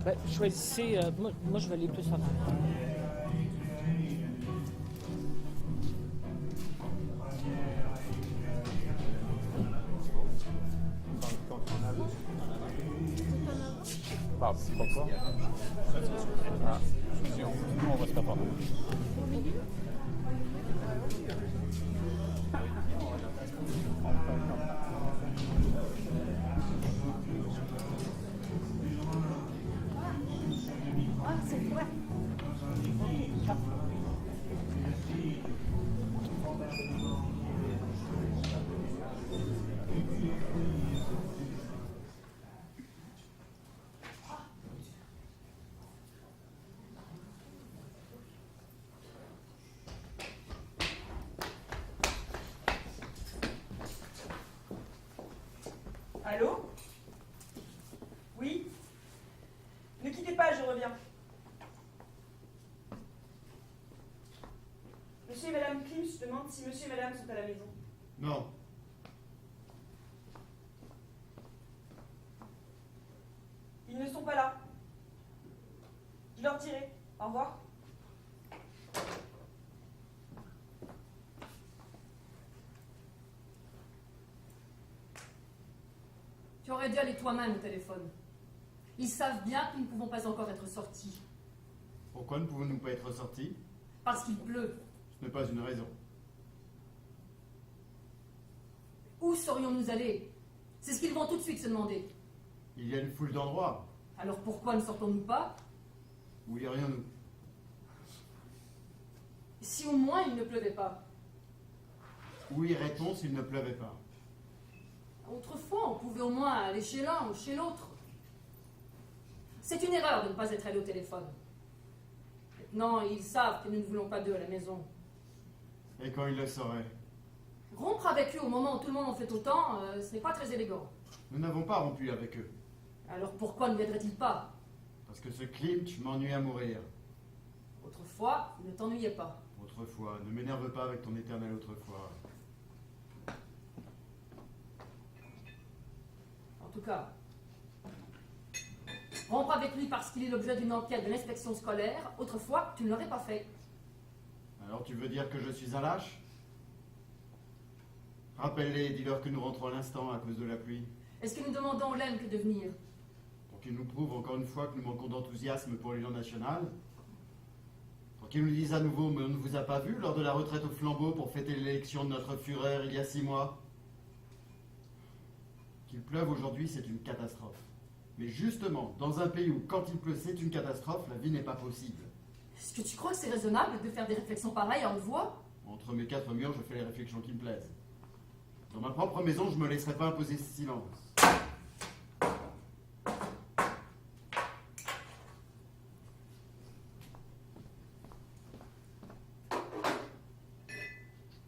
Bah, choisissez. Moi, je vais aller plus en arrière. Pourquoi? Ah, nous, on reste pas. Allô? Oui? Ne quittez pas, je reviens. Monsieur et Madame Klims, je demande si monsieur et madame sont à la maison. Non. Ils ne sont pas là. Je leur dirai. Au revoir. Tu aurais dû aller toi-même au téléphone. Ils savent bien que nous ne pouvons pas encore être sortis. Pourquoi ne pouvons-nous pas être sortis? Parce qu'il pleut. Ce n'est pas une raison. Où serions-nous allés? C'est ce qu'ils vont tout de suite se demander. Il y a une foule d'endroits. Alors pourquoi ne sortons-nous pas? Où irions-nous? Si au moins il ne pleuvait pas. Où irait-on s'il ne pleuvait pas? Autrefois, on pouvait au moins aller chez l'un ou chez l'autre. C'est une erreur de ne pas être allé au téléphone. Maintenant, ils savent que nous ne voulons pas d'eux à la maison. Et quand ils le sauraient? Rompre avec eux au moment où tout le monde en fait autant, ce n'est pas très élégant. Nous n'avons pas rompu avec eux. Alors pourquoi ne viendrait-il pas? Parce que ce Klimt m'ennuie à mourir. Autrefois, il ne t'ennuyait pas. Autrefois, ne m'énerve pas avec ton éternel autrefois. En tout cas, rompre avec lui parce qu'il est l'objet d'une enquête de l'inspection scolaire, autrefois, tu ne l'aurais pas fait. Alors tu veux dire que je suis un lâche? Rappelle-les et dis-leur que nous rentrons à l'instant à cause de la pluie. Est-ce que nous demandons l'aime que de venir? Pour qu'ils nous prouvent encore une fois que nous manquons d'enthousiasme pour l'Union nationale. Pour qu'ils nous disent à nouveau, mais on ne vous a pas vu lors de la retraite au flambeau pour fêter l'élection de notre Führer il y a 6 mois. Qu'il pleuve aujourd'hui, c'est une catastrophe. Mais justement, dans un pays où quand il pleut, c'est une catastrophe, la vie n'est pas possible. Est-ce que tu crois que c'est raisonnable de faire des réflexions pareilles à haute voix? Entre mes 4 murs, je fais les réflexions qui me plaisent. Dans ma propre maison, je ne me laisserai pas imposer ce silence.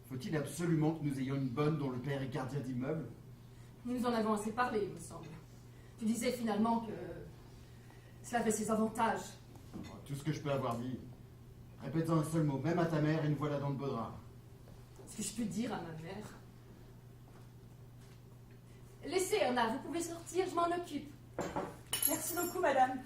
Faut-il absolument que nous ayons une bonne dont le père est gardien d'immeuble? Nous en avons assez parlé, il me semble. Tu disais finalement que cela avait ses avantages. Tout ce que je peux avoir dit. Répète-en un seul mot, même à ta mère, et nous voilà dans le beau drap. Ce que je peux dire à ma mère. Laissez, Anna, vous pouvez sortir, je m'en occupe. Merci beaucoup, madame.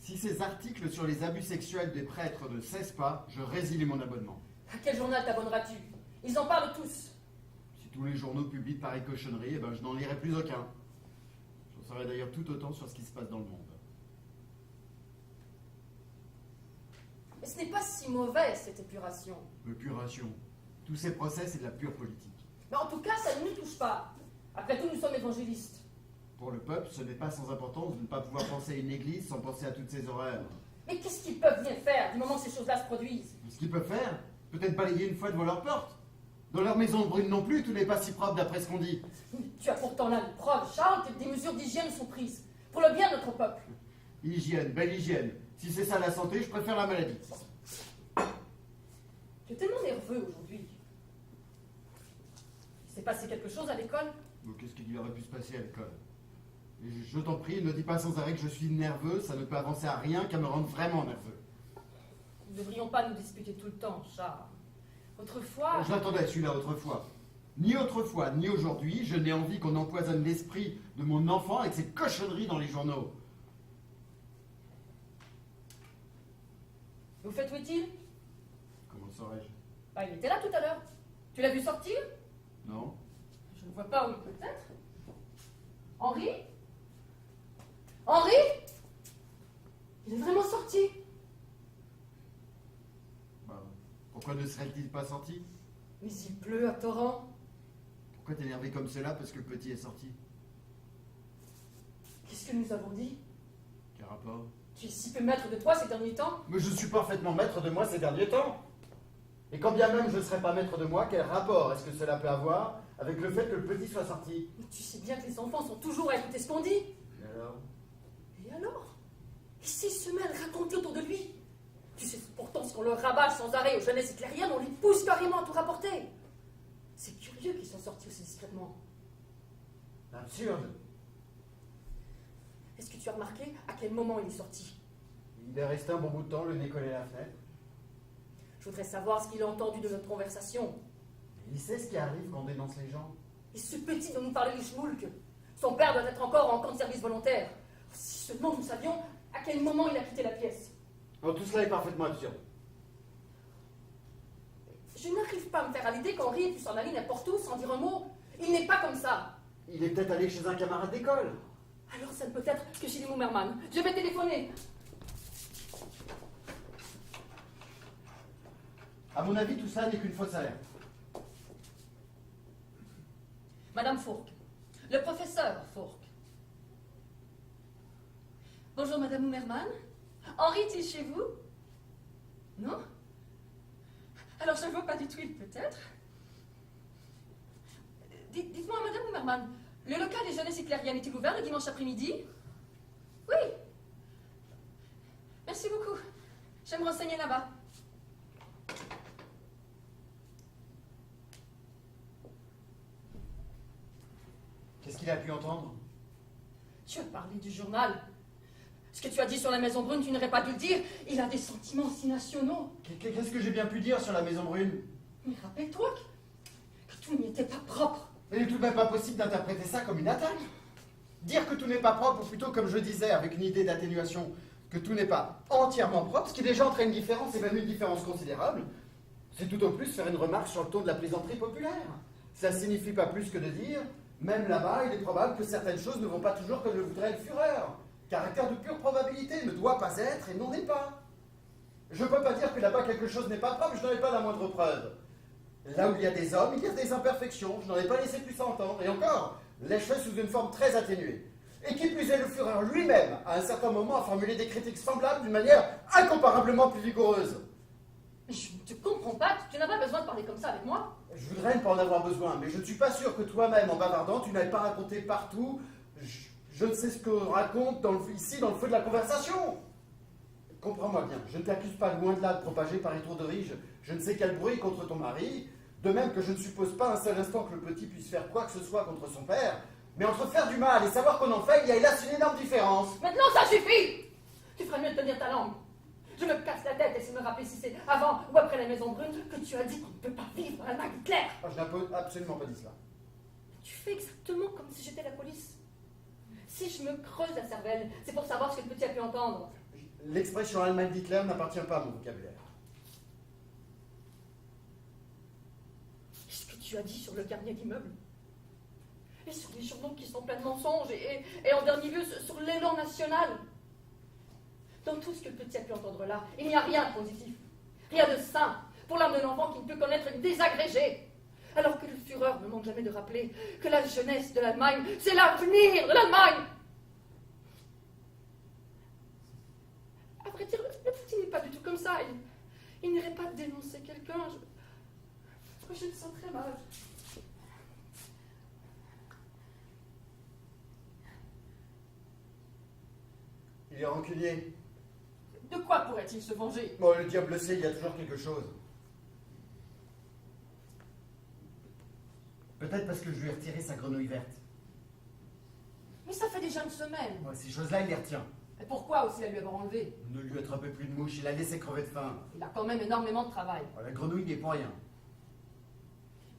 Si ces articles sur les abus sexuels des prêtres ne cessent pas, je résilie mon abonnement. À quel journal t'abonneras-tu? Ils en parlent tous. Si tous les journaux publient pareille cochonnerie, eh ben je n'en lirai plus aucun. J'en saurai d'ailleurs tout autant sur ce qui se passe dans le monde. Mais ce n'est pas si mauvais, cette épuration. Épuration. Tous ces procès, c'est de la pure politique. Mais en tout cas, ça ne nous touche pas. Après tout, nous sommes évangélistes. Pour le peuple, ce n'est pas sans importance de ne pas pouvoir penser à une église sans penser à toutes ces horreurs. Mais qu'est-ce qu'ils peuvent bien faire du moment que ces choses-là se produisent? Ce qu'ils peuvent faire, peut-être balayer une fois devant leur porte. Dans leur maison de brune non plus, tout n'est pas si propre d'après ce qu'on dit. Tu as pourtant là une preuve, Charles, que des mesures d'hygiène sont prises. Pour le bien de notre peuple. Hygiène, belle hygiène. Si c'est ça la santé, je préfère la maladie. Tu es tellement nerveux aujourd'hui. Il s'est passé quelque chose à l'école? Donc qu'est-ce qu'il y aurait pu se passer à l'école? Je t'en prie, ne dis pas sans arrêt que je suis nerveux, ça ne peut avancer à rien qu'à me rendre vraiment nerveux. Nous ne devrions pas nous disputer tout le temps, Charles. Autrefois... Je l'attendais, celui-là, autrefois. Ni autrefois, ni aujourd'hui, je n'ai envie qu'on empoisonne l'esprit de mon enfant avec ces cochonneries dans les journaux. Vous faites où est-il? Comment le saurais-je? Bah, il était là tout à l'heure. Tu l'as vu sortir? Non? Je ne vois pas où il peut être. Henri? Henri? Il est vraiment sorti. Bah, pourquoi ne serait-il pas sorti? Mais il pleut à torrent. Pourquoi t'es énervé comme cela parce que le petit est sorti? Qu'est-ce que nous avons dit? Quel rapport? Tu es si peu maître de toi ces derniers temps. Mais je suis parfaitement maître de moi ces derniers temps. Et quand bien même je ne serais pas maître de moi, quel rapport est-ce que cela peut avoir avec le fait que le petit soit sorti? Mais tu sais bien que les enfants sont toujours à écouter ce qu'on dit. Et alors? Et alors? Et s'ils se met à le raconter autour de lui? Tu sais pourtant ce qu'on leur rabâche sans arrêt aux jeunesses éclairiennes, on les pousse carrément à tout rapporter. C'est curieux qu'ils soient sortis aussi discrètement. Absurde. Est-ce que tu as remarqué à quel moment il est sorti? Il est resté un bon bout de temps, le nez collé à la fenêtre. Je voudrais savoir ce qu'il a entendu de notre conversation. Il sait ce qui arrive quand on dénonce les gens. Et ce petit dont nous parlait les Schmoulk, son père doit être encore en camp de service volontaire. Si seulement nous savions à quel moment il a quitté la pièce. Oh, tout cela est parfaitement absurde. Je n'arrive pas à me faire à l'idée qu'Henri ait pu s'en aller n'importe où sans dire un mot. Il n'est pas comme ça. Il est peut-être allé chez un camarade d'école. Alors ça ne peut être que chez les Mummerman. Je vais téléphoner. À mon avis, tout ça n'est qu'une fausse alerte. Madame Fourque. Le professeur Fourque. Bonjour Madame Mummerman. Henri est-il chez vous? Non? Alors je ne vois pas du tout, il peut-être. Dites-moi, Madame Mummerman, le local des jeunesses éclairiennes est-il ouvert le dimanche après-midi? Oui. Merci beaucoup. Je vais me renseigner là-bas. Qu'est-ce qu'il a pu entendre? Tu as parlé du journal. Ce que tu as dit sur la Maison Brune, tu n'aurais pas dû le dire. Il a des sentiments si nationaux. Qu'est-ce que j'ai bien pu dire sur la Maison Brune? Mais rappelle-toi que tout n'y était pas propre. Il n'est tout de même pas possible d'interpréter ça comme une attaque. Dire que tout n'est pas propre, ou plutôt comme je disais, avec une idée d'atténuation, que tout n'est pas entièrement propre, ce qui déjà entraîne une différence, et même une différence considérable, c'est tout au plus faire une remarque sur le ton de la plaisanterie populaire. Ça ne signifie pas plus que de dire, même là-bas, il est probable que certaines choses ne vont pas toujours comme le voudrait le Führer. Caractère de pure probabilité, ne doit pas être et n'en est pas. Je ne peux pas dire que là-bas quelque chose n'est pas propre, je n'en ai pas la moindre preuve. Là où il y a des hommes, il y a des imperfections, je n'en ai pas laissé plus entendre, et encore, les choses sous une forme très atténuée. Et qui plus est, le Führer lui-même, à un certain moment, a formulé des critiques semblables d'une manière incomparablement plus vigoureuse. Je ne te comprends pas, tu n'as pas besoin de parler comme ça avec moi. Je voudrais ne pas en avoir besoin, mais je ne suis pas sûr que toi-même, en bavardant, tu n'avais pas raconté partout. Je ne sais ce que raconte ici, dans le feu de la conversation. Comprends-moi bien, je ne t'accuse pas loin de là de propager par étourderie je ne sais quel bruit contre ton mari, de même que je ne suppose pas un seul instant que le petit puisse faire quoi que ce soit contre son père, mais entre faire du mal et savoir qu'on en fait, il y a hélas une énorme différence. Maintenant, ça suffit. Tu ferais mieux de tenir ta langue. Je me casse la tête et essayer de me rappeler si c'est avant ou après la Maison Brune que tu as dit qu'on ne peut pas vivre à l'Allemagne Hitler. Je n'ai absolument pas dit cela. Tu fais exactement comme si j'étais la police. Si je me creuse la cervelle, c'est pour savoir ce que le petit a pu entendre. L'expression Allemagne d'Hitler n'appartient pas à mon vocabulaire. Qu'est-ce que tu as dit sur le carnet d'immeuble? Et sur les journaux qui sont pleins de mensonges et en dernier lieu sur l'élan national? Dans tout ce que le petit a pu entendre là, il n'y a rien de positif, rien de sain pour l'âme de l'enfant qui ne peut connaître que des agrégés. Alors que le Führer ne manque jamais de rappeler que la jeunesse de l'Allemagne, c'est l'avenir de l'Allemagne. À vrai dire, le petit n'est pas du tout comme ça. Il n'irait pas dénoncer quelqu'un. Je me sens très mal. Il est rancunier. De quoi pourrait-il se venger? Bon, le diable le sait, il y a toujours quelque chose. Peut-être parce que je lui ai retiré sa grenouille verte. Mais ça fait déjà déjà une semaine. Moi, ces choses-là, il les retient. Et pourquoi aussi la lui avoir enlevé? Ne lui attrapez plus de mouches, il a laissé crever de faim. Il a quand même énormément de travail. La grenouille n'est pour rien.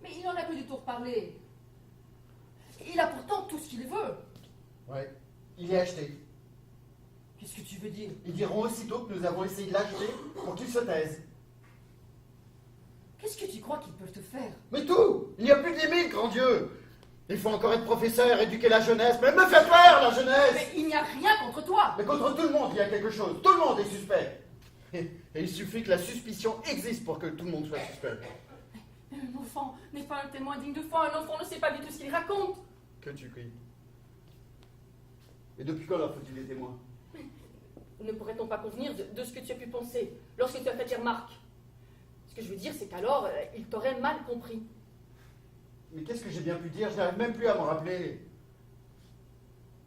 Mais il n'en a plus du tout reparlé. Il a pourtant tout ce qu'il veut. Ouais, il est acheté. Qu'est-ce que tu veux dire? Ils diront aussitôt que nous avons essayé de l'acheter pour qu'il se taise. Qu'est-ce que tu crois qu'ils peuvent te faire? Mais tout! Il n'y a plus de limite, grand Dieu! Il faut encore être professeur, éduquer la jeunesse, mais elle me fait peur, la jeunesse! Mais il n'y a rien contre toi! Mais contre tout le monde, il y a quelque chose. Tout le monde est suspect. Et il suffit que la suspicion existe pour que tout le monde soit suspect. Mais un enfant n'est pas un témoin digne de foi. Un enfant ne sait pas du tout ce qu'il raconte. Que tu cries. Et depuis quand leur faut-il des témoins? Ne pourrait-on pas convenir de ce que tu as pu penser lorsque tu as fait tes remarques? Ce que je veux dire, c'est qu'alors, il t'aurait mal compris. Mais qu'est-ce que j'ai bien pu dire? Je n'arrive même plus à m'en rappeler.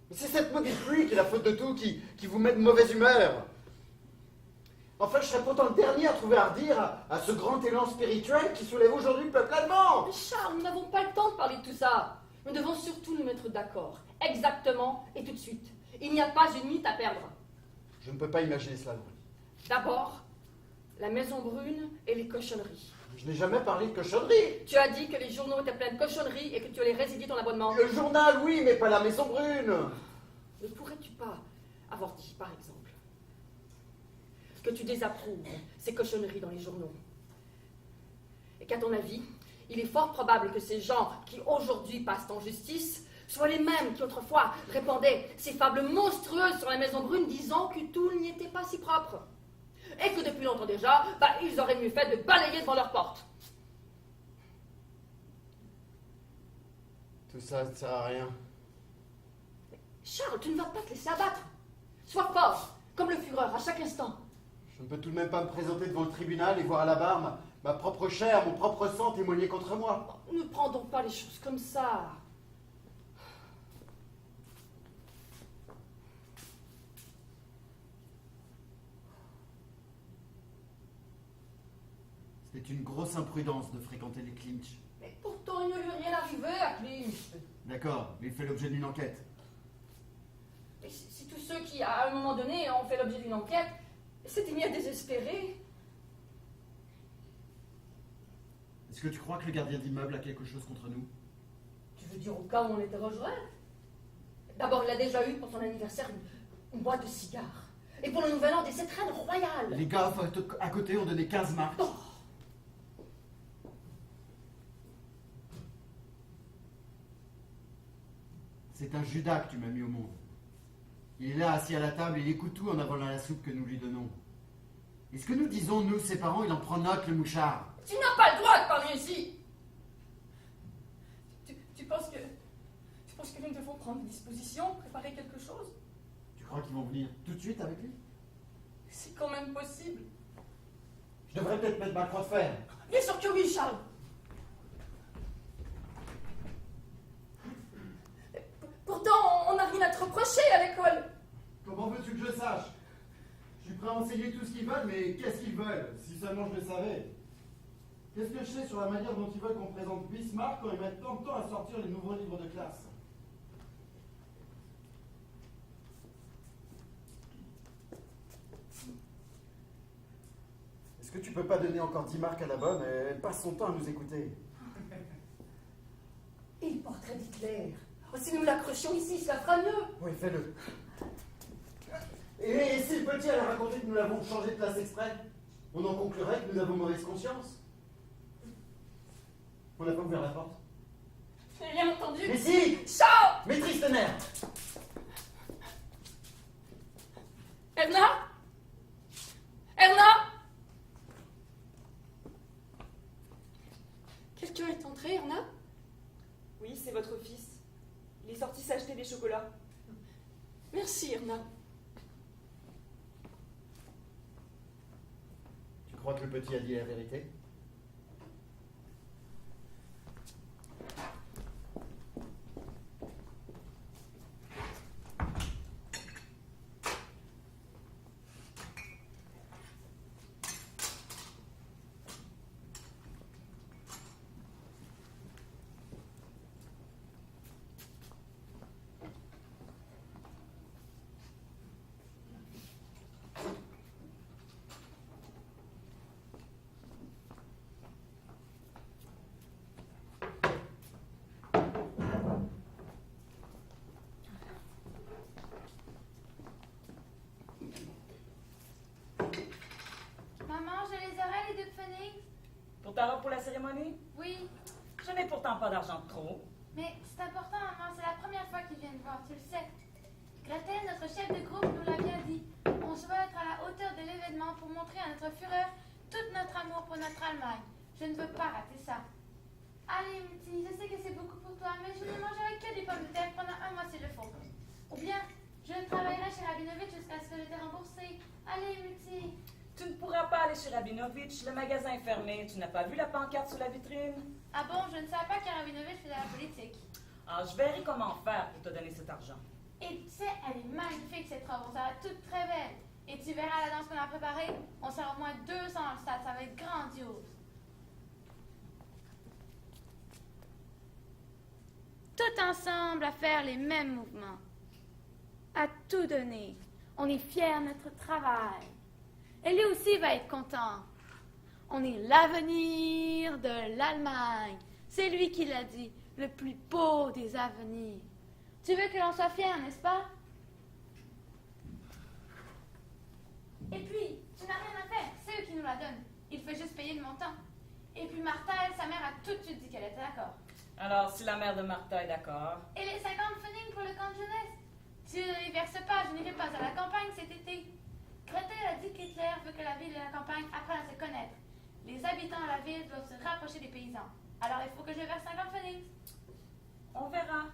Mais c'est cette maudite pluie qui est la faute de tout, qui vous met de mauvaise humeur. Enfin, je serais pourtant le dernier à trouver à redire à ce grand élan spirituel qui soulève aujourd'hui le peuple allemand. Mais Charles, nous n'avons pas le temps de parler de tout ça. Nous devons surtout nous mettre d'accord. Exactement et tout de suite. Il n'y a pas une minute à perdre. Je ne peux pas imaginer cela. D'abord, la maison brune et les cochonneries. Je n'ai jamais parlé de cochonnerie. Tu as dit que les journaux étaient pleins de cochonneries et que tu allais résilier ton abonnement. Le journal, oui, mais pas la maison brune. Ne pourrais-tu pas avoir dit, par exemple, que tu désapprouves ces cochonneries dans les journaux? Et qu'à ton avis, il est fort probable que ces gens qui aujourd'hui passent en justice soient les mêmes qui autrefois répandaient ces fables monstrueuses sur la maison brune disant que tout n'y était pas si propre. Et que depuis longtemps déjà, ils auraient mieux fait de balayer devant leur porte. Tout ça ne sert à rien. Charles, tu ne vas pas te laisser abattre. Sois fort, comme le Führer, à chaque instant. Je ne peux tout de même pas me présenter devant le tribunal et voir à la barre ma propre chair, mon propre sang témoigner contre moi. Ne prends donc pas les choses comme ça. C'était une grosse imprudence de fréquenter les clinches. Mais pourtant, il ne lui est rien arrivé à Clinch. D'accord, mais il fait l'objet d'une enquête. Et si tous ceux qui, à un moment donné, ont fait l'objet d'une enquête, s'étaient mis à désespérer. Est-ce que tu crois que le gardien d'immeuble a quelque chose contre nous? Tu veux dire au cas où on l'interrogerait? D'abord, il a déjà eu pour son anniversaire une boîte de cigares. Et pour le nouvel an, des étrennes royales. Les gars à côté ont donné 15 marques. Oh. C'est un Judas que tu m'as mis au monde. Il est là, assis à la table, et il écoute tout en avalant la soupe que nous lui donnons. Et ce que nous disons, nous, ses parents, il en prend note, le mouchard. Tu n'as pas le droit de parler ici. Tu penses que nous devons prendre des dispositions, préparer quelque chose? Tu crois qu'ils vont venir tout de suite avec lui? C'est quand même possible. Je devrais peut-être mettre ma croix de fer. Bien sûr que oui, Charles. Pourtant, on n'a rien à te reprocher à l'école. Comment veux-tu que je sache? Je suis prêt à enseigner tout ce qu'ils veulent, mais qu'est-ce qu'ils veulent? Si seulement je le savais. Qu'est-ce que je sais sur la manière dont ils veulent qu'on présente Bismarck quand ils mettent tant de temps à sortir les nouveaux livres de classe? Est-ce que tu peux pas donner encore 10 marques à la bonne? Elle passe son temps à nous écouter. Et le portrait d'Hitler. Oh, si nous l'accrochions ici, cela fera mieux. Oui, fais-le. Et si le petit allait raconter que nous l'avons changé de place exprès, on en conclurait que nous avons mauvaise conscience. On n'a pas ouvert la porte. Je n'ai rien entendu. Mais si! Charles! Maîtrise tes nerfs! Erna? Erna? Quelqu'un est entré, Erna? Oui, c'est votre fils. Il est sorti s'acheter des chocolats. Merci, Erna. Tu crois que le petit a dit la vérité? ta robe pour la cérémonie? Oui, Je n'ai pourtant pas d'argent de trop. mais c'est important, maman. C'est la première fois qu'ils viennent voir, tu le sais. Gretel, notre chef de groupe, nous l'a bien dit. On se veut être à la hauteur de l'événement pour montrer à notre Führer tout notre amour pour notre Allemagne. Je ne veux pas rater ça. Allez, Mutti, je sais que c'est beaucoup pour toi, mais je ne mangerai que des pommes de terre pendant un mois s'il le faut. Ou bien, je ne travaillerai chez Rabinovitch jusqu'à ce que je t'ai remboursé. Allez, Mutti. Tu ne pourras pas aller chez Rabinovitch, le magasin est fermé. Tu n'as pas vu la pancarte sur la vitrine? Ah bon, je ne savais pas que Rabinovitch faisait la politique. Ah, je verrai comment faire pour te donner cet argent. Et tu sais, elle est magnifique cette robe, on sera toute très belle. Et tu verras la danse qu'on a préparée, on sera au moins 200 dans le stade, ça va être grandiose. Tout ensemble à faire les mêmes mouvements. À tout donner. On est fiers de notre travail. Et lui aussi va être content. On est l'avenir de l'Allemagne. C'est lui qui l'a dit, le plus beau des avenirs. Tu veux que l'on soit fiers, n'est-ce pas? Et puis, tu n'as rien à faire, c'est eux qui nous la donnent. Il faut juste payer le montant. Et puis Martha, elle, sa mère a tout de suite dit qu'elle était d'accord. Alors, si la mère de Martha est d'accord... Et les 50 pfennig pour le camp de jeunesse? Si je ne les verse pas, je n'irai pas à la campagne cet été. Gretel a dit qu'Hitler veut que la ville et la campagne apprennent à se connaître. Les habitants de la ville doivent se rapprocher des paysans. Alors il faut que je verse 50 pfennig. On verra.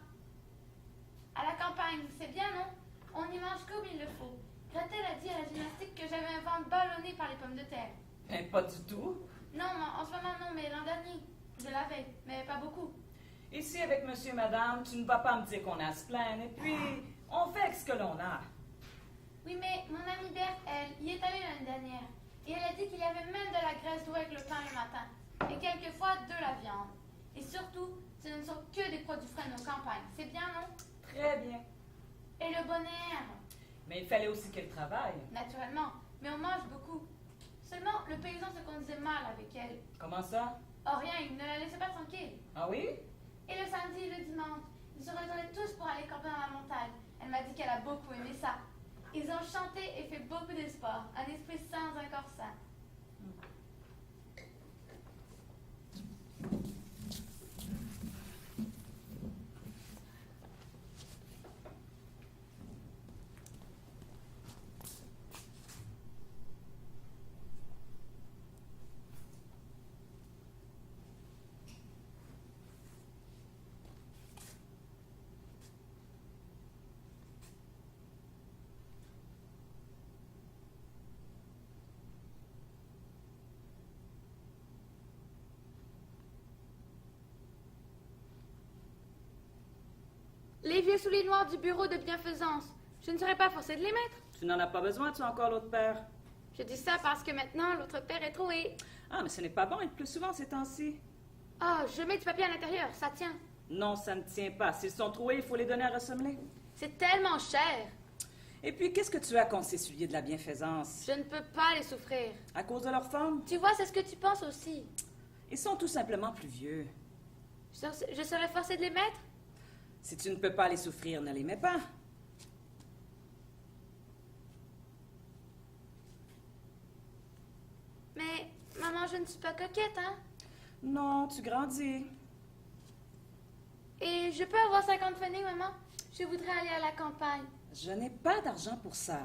À la campagne, c'est bien, non? On y mange comme il le faut. Gretel a dit à la gymnastique que j'avais un ventre ballonné par les pommes de terre. Mais pas du tout. Non, en ce moment non, mais l'an dernier. Je l'avais, mais pas beaucoup. Ici, avec monsieur et madame, tu ne vas pas me dire qu'on a à se plaindre. Et puis, on fait avec ce que l'on a. Oui, mais mon amie Berthe, elle, y est allée l'année dernière. Et elle a dit qu'il y avait même de la graisse d'oie avec le pain le matin. Et quelquefois de la viande. Et surtout, ce ne sont que des produits frais de nos campagnes. C'est bien, non? Très bien. Et le bon air? Mais il fallait aussi qu'elle travaille. Naturellement, mais on mange beaucoup. Seulement, le paysan se conduisait mal avec elle. Comment ça? Oh rien, il ne la laissait pas tranquille. Ah oui? Et le samedi et le dimanche, ils se retournaient tous pour aller camper dans la montagne. Elle m'a dit qu'elle a beaucoup aimé ça. Ils ont chanté et fait beaucoup de sport. Un esprit sans un corps sain. Les vieux souliers noirs du bureau de bienfaisance, je ne serais pas forcée de les mettre. Tu n'en as pas besoin, tu as encore l'autre paire. Je dis ça parce que maintenant, l'autre paire est trouée. Ah, mais ce n'est pas bon et plus souvent ces temps-ci. Ah, je mets du papier à l'intérieur, ça tient. Non, ça ne tient pas. S'ils sont troués, il faut les donner à ressembler. C'est tellement cher. Et puis, qu'est-ce que tu as contre ces souliers de la bienfaisance? Je ne peux pas les souffrir. À cause de leur forme? Tu vois, c'est ce que tu penses aussi. Ils sont tout simplement plus vieux. Je serais forcée de les mettre? Si tu ne peux pas les souffrir, ne les mets pas. Mais, maman, je ne suis pas coquette, hein? Non, tu grandis. Et je peux avoir 50 pfennig, maman? Je voudrais aller à la campagne. Je n'ai pas d'argent pour ça.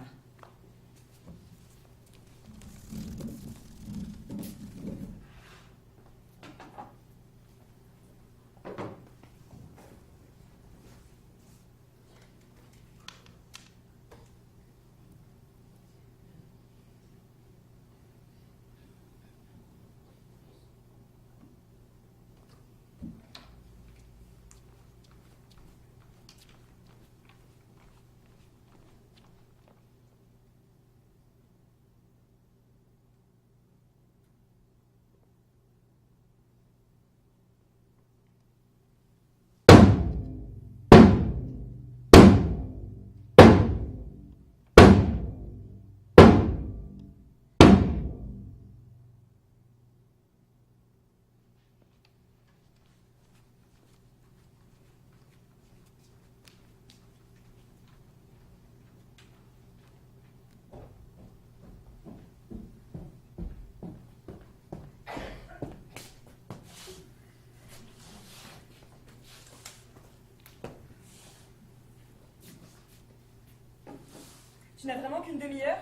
Tu n'as vraiment qu'une demi-heure?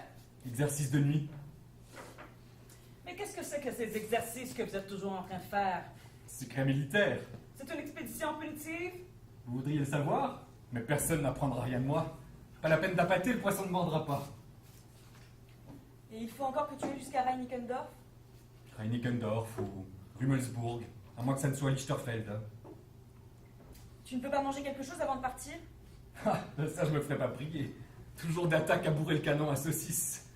Exercice de nuit. Mais qu'est-ce que c'est que ces exercices que vous êtes toujours en train de faire? Secret militaire. C'est une expédition punitive? Vous voudriez le savoir? Mais personne n'apprendra rien de moi. Pas la peine d'appâter, le poisson ne vendra pas. Et il faut encore que tu ailles jusqu'à Reinickendorf? Reinickendorf ou Rummelsburg, à moins que ça ne soit Lichterfeld. Tu ne peux pas manger quelque chose avant de partir? Ah, ça je me ferai pas prier. Toujours d'attaque à bourrer le canon à saucisse.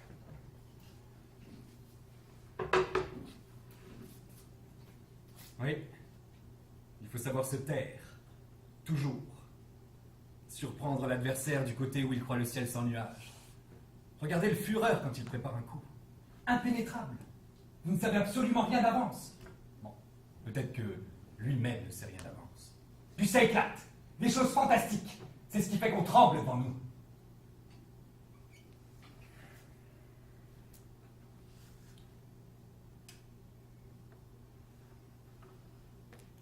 Oui, il faut savoir se taire. Toujours. Surprendre l'adversaire du côté où il croit le ciel sans nuages. Regardez le Führer quand il prépare un coup. Impénétrable. Vous ne savez absolument rien d'avance. Bon, peut-être que lui-même ne sait rien d'avance. Puis ça éclate. Des choses fantastiques. C'est ce qui fait qu'on tremble devant nous.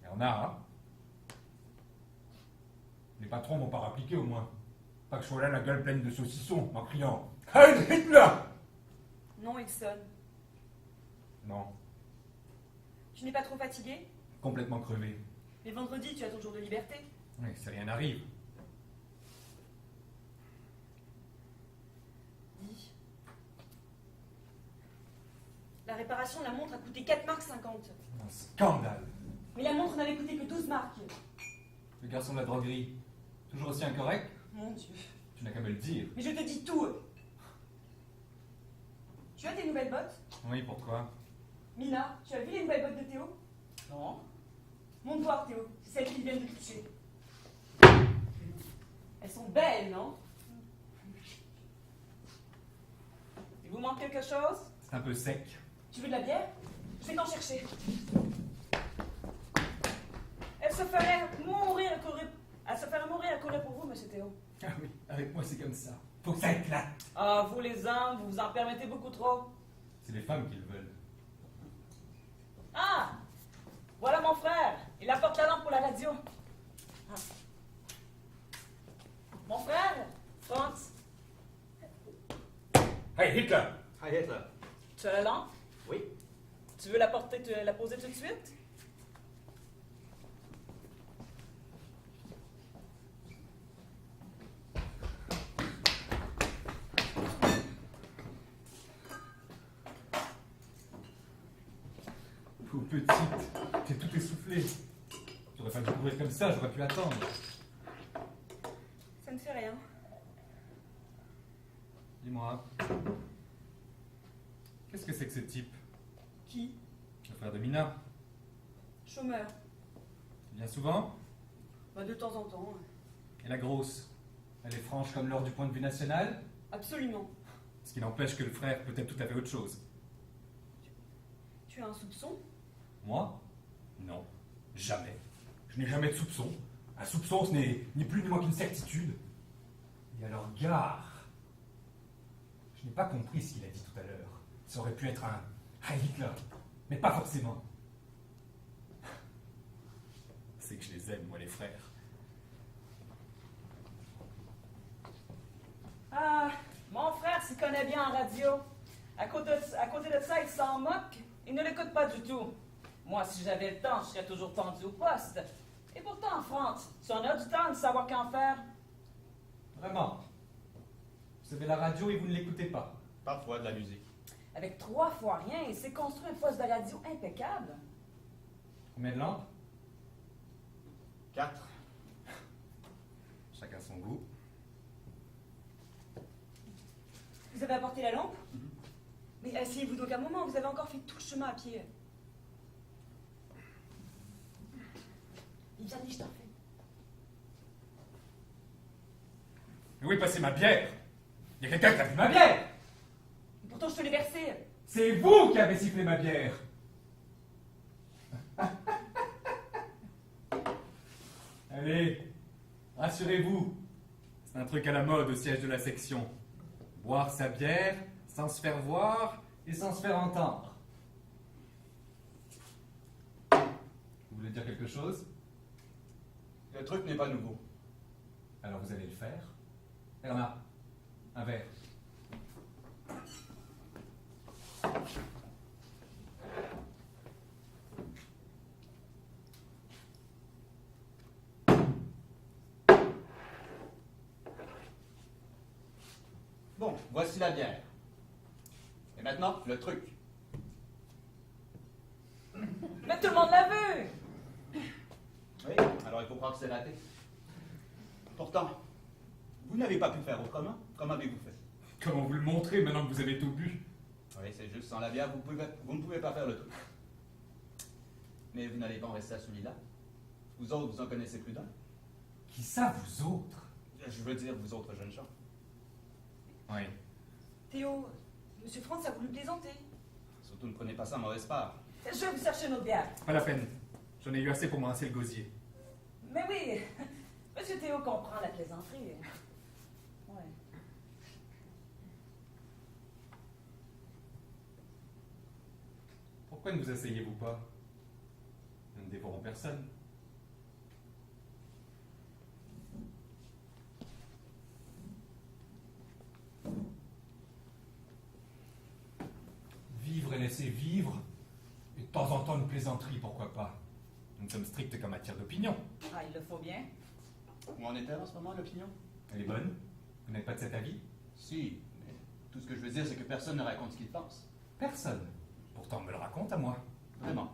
Et on a, hein? Les patrons vont pas rappliquer au moins. Pas que je sois là la gueule pleine de saucissons en criant Heil Hitler! Non, il sonne. Non, Tu n'es pas trop fatigué? complètement crevé. Mais vendredi, tu as ton jour de liberté. Oui, si rien n'arrive. Dis. La réparation de la montre a coûté 4 marks 50. Un scandale. Mais la montre n'avait coûté que 12 marks. Le garçon de la droguerie, toujours aussi incorrect? Mon Dieu. Tu n'as qu'à me le dire. Mais je te dis tout. Tu as tes nouvelles bottes? Oui, pourquoi? Mina, tu as vu les nouvelles bottes de Théo? Non. Montre voir, Théo. C'est celles qu'ils viennent de toucher. Elles sont belles, non? Il vous manque quelque chose? C'est un peu sec. Tu veux de la bière? Je vais t'en chercher. Elle se ferait mourir à courir pour vous, monsieur Théo. Ah oui, avec moi c'est comme ça. Faut que ça éclate. Ah, vous les hommes, vous vous en permettez beaucoup trop. C'est les femmes qui le veulent. Ah! Voilà mon frère. Il apporte la lampe pour la radio. Ah. Mon frère, Franz, Hey Hitler! Hi Hitler. tu as la lampe? Oui. Tu veux la poser tout de suite? Pauvre petite, t'es tout essoufflé. J'aurais pas dû courir comme ça, j'aurais pu attendre. Ça ne fait rien. Dis-moi, qu'est-ce que c'est que ce type? Qui? Le frère de Mina. Chômeur. Il vient souvent? Bah, de temps en temps. Et la grosse? Elle est franche comme l'or du point de vue national? Absolument. Ce qui n'empêche que le frère peut être tout à fait autre chose. Tu as un soupçon? Moi? Non. Jamais. Je n'ai jamais de soupçon. Un soupçon, ce n'est ni plus ni moins qu'une certitude. Et alors, gare! Je n'ai pas compris ce qu'il a dit tout à l'heure. Ça aurait pu être un Heil Hitler, mais pas forcément. C'est que je les aime, moi, les frères. Ah, mon frère s'y connaît bien en radio. À côté de ça, il s'en moque. Il ne l'écoute pas du tout. Moi, si j'avais le temps, je serais toujours pendu au poste. Et pourtant, France, tu en as du temps de savoir qu'en faire. Vraiment. Vous avez la radio et vous ne l'écoutez pas. Parfois de la musique. Avec 3 fois rien, il s'est construit un poste de radio impeccable. Combien de lampes? 4. Chacun son goût. Vous avez apporté la lampe? Mais asseyez-vous donc un moment, vous avez encore fait tout le chemin à pied. Il vient dit, je t'en fais. Mais où est passée ma bière? Il y a quelqu'un qui a bu ma bière! Et pourtant, je te l'ai versé. C'est vous qui avez sifflé ma bière! Allez, rassurez-vous. C'est un truc à la mode au siège de la section. Boire sa bière sans se faire voir et sans se faire entendre. Vous voulez dire quelque chose? Le truc n'est pas nouveau. Alors vous allez le faire. Bernard, un verre. Bon, voici la bière. Et maintenant, le truc. Mais tout le monde l'a vu! Oui, alors il faut croire que c'est raté. Pourtant, vous n'avez pas pu faire autrement. Comment avez-vous fait? Comment vous le montrez maintenant que vous avez tout bu? Oui, c'est juste, sans la bière, vous ne pouvez pas faire le truc. Mais vous n'allez pas en rester à celui-là. Vous autres, vous en connaissez plus d'un. Qui ça, vous autres? Je veux dire, vous autres jeunes gens. Oui. Théo, Monsieur Franz a voulu plaisanter. Surtout ne prenez pas ça en mauvaise part. Je vais vous chercher une autre bière. Pas la peine. J'en ai eu assez pour me rincer le gosier. Mais oui, Monsieur Théo comprend la plaisanterie. Ouais. Pourquoi ne vous asseyez-vous pas? Nous ne dévorons personne. Vivre et laisser vivre, et de temps en temps une plaisanterie, pourquoi pas? Nous sommes stricts qu'en matière d'opinion. Ah, il le faut bien. Où en est-elle en ce moment, l'opinion? Elle est bonne? Vous n'êtes pas de cet avis? Si, mais tout ce que je veux dire, c'est que personne ne raconte ce qu'il pense. Personne. Pourtant, on me le raconte à moi. Vraiment.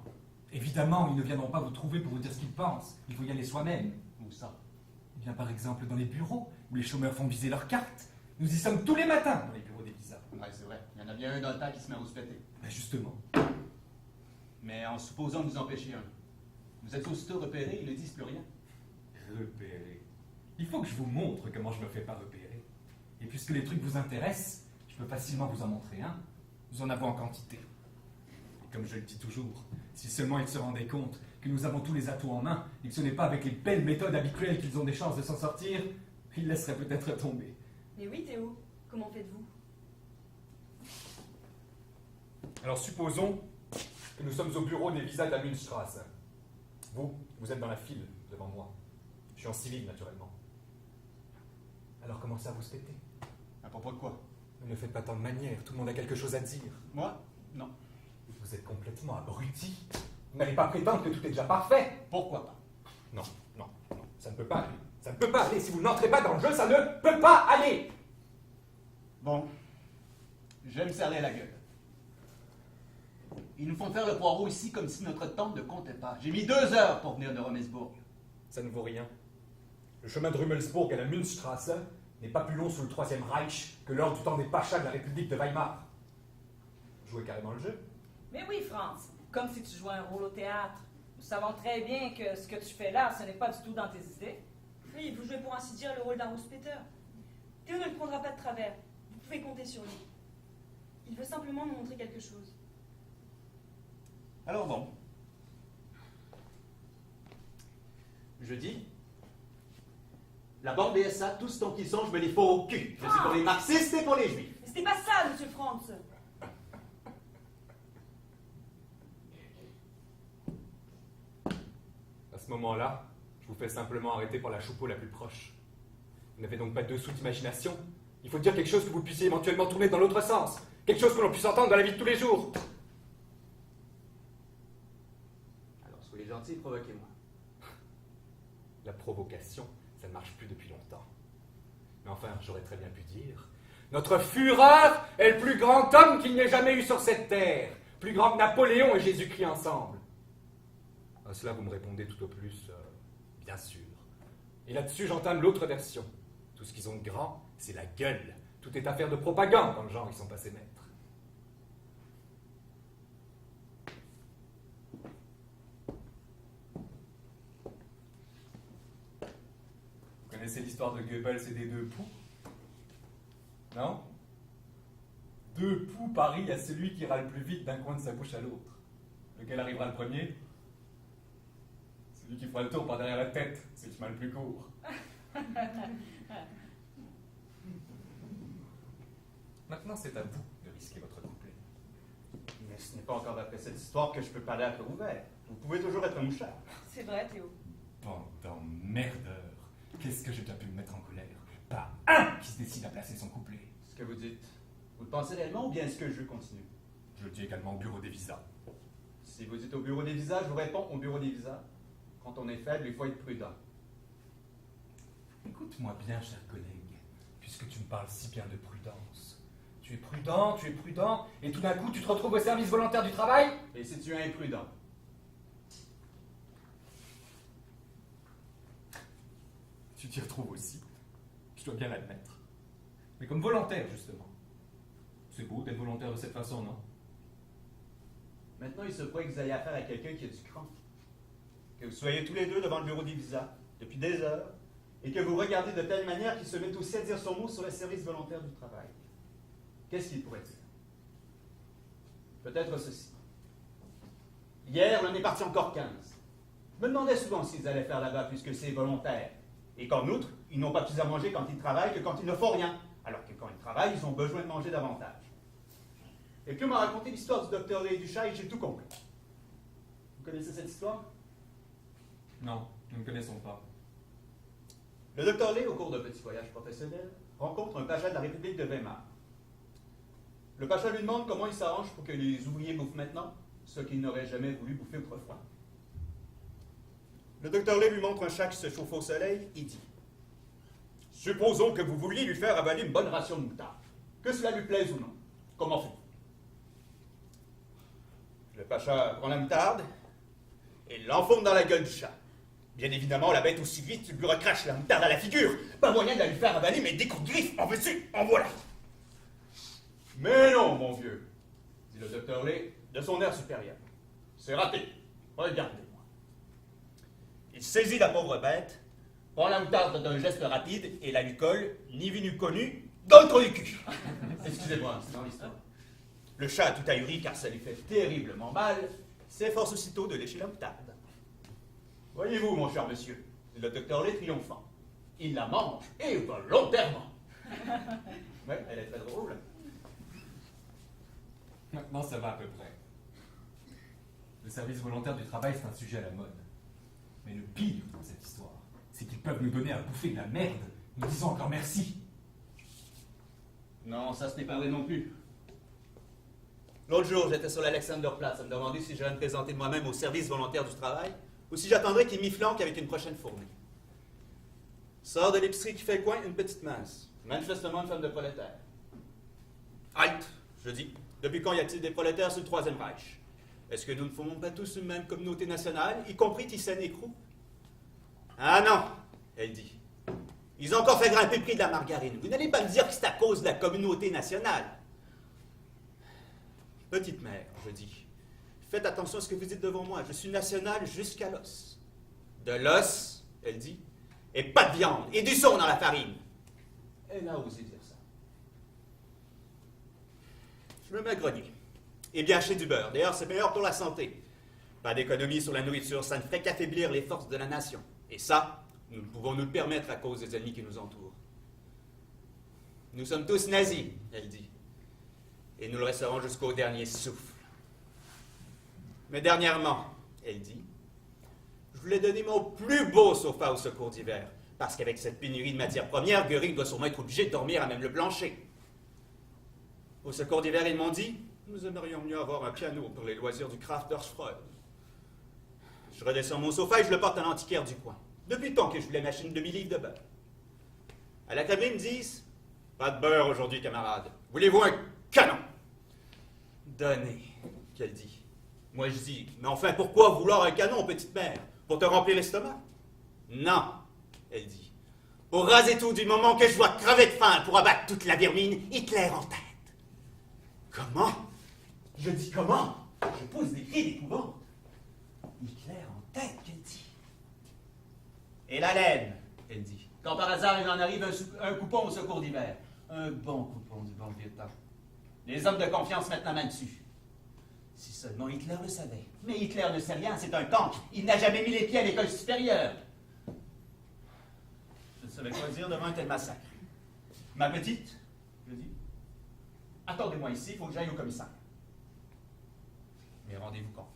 Évidemment, ils ne viendront pas vous trouver pour vous dire ce qu'ils pensent. Il faut y aller soi-même. Où ça? Eh bien, par exemple, dans les bureaux, où les chômeurs font viser leurs cartes. Nous y sommes tous les matins dans les bureaux des visas. Ouais, c'est vrai. Il y en a bien un dans le tas qui se met à rouspéter. Ben justement. Mais en supposant de nous empêcher un, vous êtes aussitôt repérés, ils ne disent plus rien. Repérer. Il faut que je vous montre comment je me fais pas repérer. Et puisque les trucs vous intéressent, je peux facilement vous en montrer un. Nous en avons en quantité. Et comme je le dis toujours, si seulement ils se rendaient compte que nous avons tous les atouts en main et que ce n'est pas avec les belles méthodes habituelles qu'ils ont des chances de s'en sortir, ils laisseraient peut-être tomber. Mais oui, Théo, comment faites-vous? Alors supposons que nous sommes au bureau des visas d'Amundstrasse. Vous êtes dans la file devant moi. Je suis en civil, naturellement. Alors commencez à vous specter. À propos de quoi? Ne faites pas tant de manières, tout le monde a quelque chose à dire. Moi? Non. Vous êtes complètement abruti. Vous n'allez pas prétendre que tout est déjà parfait. Pourquoi pas? Non, non, non, ça ne peut pas aller. Ça ne peut pas aller. Si vous n'entrez pas dans le jeu, ça ne peut pas aller. Bon, je vais me serrer la gueule. Ils nous font faire le poireau ici comme si notre temps ne comptait pas. J'ai mis 2 heures pour venir de Romesbourg. Ça ne vaut rien. Le chemin de Rummelsburg à la Münzstrasse n'est pas plus long sous le Troisième Reich que lors du temps des pachas de la République de Weimar. Jouez carrément le jeu. Mais oui, Franz, comme si tu jouais un rôle au théâtre. Nous savons très bien que ce que tu fais là, ce n'est pas du tout dans tes idées. Oui, vous jouez pour ainsi dire le rôle d'un rouspéteur. Théo ne le prendra pas de travers. Vous pouvez compter sur lui. Il veut simplement nous montrer quelque chose. Alors bon. Je dis, la bande BSA, tout ce dont ils sont, je me les fous au cul. Je suis pour les marxistes et pour les juifs. Mais c'était pas ça, Monsieur Franz. À ce moment-là, je vous fais simplement arrêter pour la choupeau la plus proche. Vous n'avez donc pas 2 sous d'imagination. Il faut dire quelque chose que vous puissiez éventuellement tourner dans l'autre sens. Quelque chose que l'on puisse entendre dans la vie de tous les jours. Alors soyez gentils et provoquez-moi. La provocation, ça ne marche plus depuis longtemps. Mais enfin, j'aurais très bien pu dire... Notre Führer est le plus grand homme qu'il n'ait jamais eu sur cette terre. Plus grand que Napoléon et Jésus-Christ ensemble. À cela, vous me répondez tout au plus, bien sûr. Et là-dessus, j'entame l'autre version. Tout ce qu'ils ont de grand, c'est la gueule. Tout est affaire de propagande dans le genre, ils sont passés maîtres. Vous connaissez l'histoire de Goebbels et des 2 poux? Non? 2 poux parient à celui qui ira le plus vite d'un coin de sa bouche à l'autre. Lequel arrivera le premier? Celui qui fera le tour par derrière la tête, c'est le chemin le plus court. Maintenant, c'est à vous de risquer votre couplet. Mais ce n'est pas encore après cette histoire que je peux parler à cœur ouvert. Vous pouvez toujours être un mouchard. C'est vrai, Théo. Pendant merdeur, qu'est-ce que j'ai déjà pu me mettre en colère? Pas un qui se décide à placer son couplet. Ce que vous dites, vous le pensez réellement ou bien est-ce que je continue? Je le dis également au bureau des visas. Si vous dites au bureau des visas, je vous réponds au bureau des visas. Quand on est faible, il faut être prudent. Écoute-moi bien, cher collègue, puisque tu me parles si bien de prudence. Tu es prudent, et tout d'un coup tu te retrouves au service volontaire du travail? Et si tu es imprudent? Tu t'y retrouves aussi, je dois bien l'admettre. Mais comme volontaire, justement. C'est beau d'être volontaire de cette façon, non? Maintenant, il se pourrait que vous ayez affaire à quelqu'un qui a du cran. Que vous soyez tous les deux devant le bureau des visas, depuis des heures, et que vous regardez de telle manière qu'il se met aussi à dire son mot sur le service volontaire du travail. Qu'est-ce qu'il pourrait dire? Peut-être ceci. Hier, on en est parti encore 15. Je me demandais souvent s'ils allaient faire là-bas, puisque c'est volontaire. Et qu'en outre, ils n'ont pas plus à manger quand ils travaillent que quand ils ne font rien. Alors que quand ils travaillent, ils ont besoin de manger davantage. Et puis on m'a raconté l'histoire du docteur Lé et du chat et j'ai tout compris. Vous connaissez cette histoire? Non, nous ne connaissons pas. Le docteur Lé, au cours d'un petit voyage professionnel, rencontre un pacha de la République de Weimar. Le pacha lui demande comment il s'arrange pour que les ouvriers bouffent maintenant, ce qu'ils n'auraient jamais voulu bouffer autrefois. Le docteur Lé lui montre un chat qui se chauffe au soleil et dit: supposons que vous vouliez lui faire avaler une bonne ration de moutarde. Que cela lui plaise ou non. Comment faites-vous? Le pacha prend la moutarde et l'enfourne dans la gueule du chat. Bien évidemment, la bête aussi vite lui recrache la moutarde à la figure. Pas moyen de la lui faire avaler, mais des coups de griffe, en veux-tu, en voilà. Mais non, mon vieux, dit le docteur Lé de son air supérieur. C'est raté. Regardez-moi. Il saisit la pauvre bête, prend la moutarde d'un geste rapide et la lui colle, ni vu ni connu, dans le trou du cul. Excusez-moi, c'est dans l'histoire. Le chat, tout ahuri, car ça lui fait terriblement mal, s'efforce aussitôt de lécher la moutarde. Voyez-vous, mon cher monsieur, dit le docteur Lé triomphant. Il la mange, et volontairement. Oui, elle est très drôle. Maintenant, ça va à peu près. Le service volontaire du travail, c'est un sujet à la mode. Mais le pire dans cette histoire, c'est qu'ils peuvent nous donner à bouffer de la merde. Nous disons encore merci. Non, ça ce n'est pas vrai non plus. L'autre jour, j'étais sur l'Alexanderplatz à me demander si j'allais me présenter moi-même au service volontaire du travail ou si j'attendrais qu'il m'y flanque avec une prochaine fournée. Sort de l'épicerie qui fait le coin une petite mince, manifestement une femme de prolétaire. Halt, je dis. Depuis quand y a-t-il des prolétaires sur le Troisième Reich? Est-ce que nous ne formons pas tous une même communauté nationale, y compris Thyssen et Krupp? Ah non, elle dit. Ils ont encore fait grimper le prix de la margarine. Vous n'allez pas me dire que c'est à cause de la communauté nationale. Petite mère, je dis, faites attention à ce que vous dites devant moi. Je suis national jusqu'à l'os. De l'os, elle dit, et pas de viande, et du son dans la farine. Elle a osé dire ça. Je me mets à grogner. Et bien acheter du beurre. D'ailleurs, c'est meilleur pour la santé. Pas d'économie sur la nourriture, ça ne ferait qu'affaiblir les forces de la nation. Et ça, nous ne pouvons nous le permettre à cause des ennemis qui nous entourent. Nous sommes tous nazis, elle dit. Et nous le resterons jusqu'au dernier souffle. Mais dernièrement, elle dit, je voulais donner mon plus beau sofa au secours d'hiver, parce qu'avec cette pénurie de matières premières, Göring doit sûrement être obligé de dormir à même le plancher. Au secours d'hiver, ils m'ont dit, nous aimerions mieux avoir un piano pour les loisirs du Craftersfreud. Je redescends mon sofa et je le porte à l'antiquaire du coin. Depuis le temps que je voulais m'acheter une demi-livre de beurre. À la crèmerie, ils me disent, pas de beurre aujourd'hui, camarade. Voulez-vous un canon? Donnez, qu'elle dit. Moi, je dis, mais enfin, pourquoi vouloir un canon, petite mère? Pour te remplir l'estomac? Non, elle dit. Pour raser tout du moment que je vois crever de faim pour abattre toute la vermine, Hitler en tête. Comment? Je dis comment? Je pose des cris d'épouvante. Hitler en tête, qu'elle dit. Et la laine, elle dit. Quand par hasard il en arrive un coupon au secours d'hiver. Un bon coupon du bon vieux temps. Les hommes de confiance mettent la main dessus. Si seulement Hitler le savait. Mais Hitler ne sait rien, c'est un tank. Il n'a jamais mis les pieds à l'école supérieure. Je ne savais quoi dire devant un tel massacre. Ma petite, je dis, attendez-moi ici, il faut que j'aille au commissariat. Mais rendez-vous compte.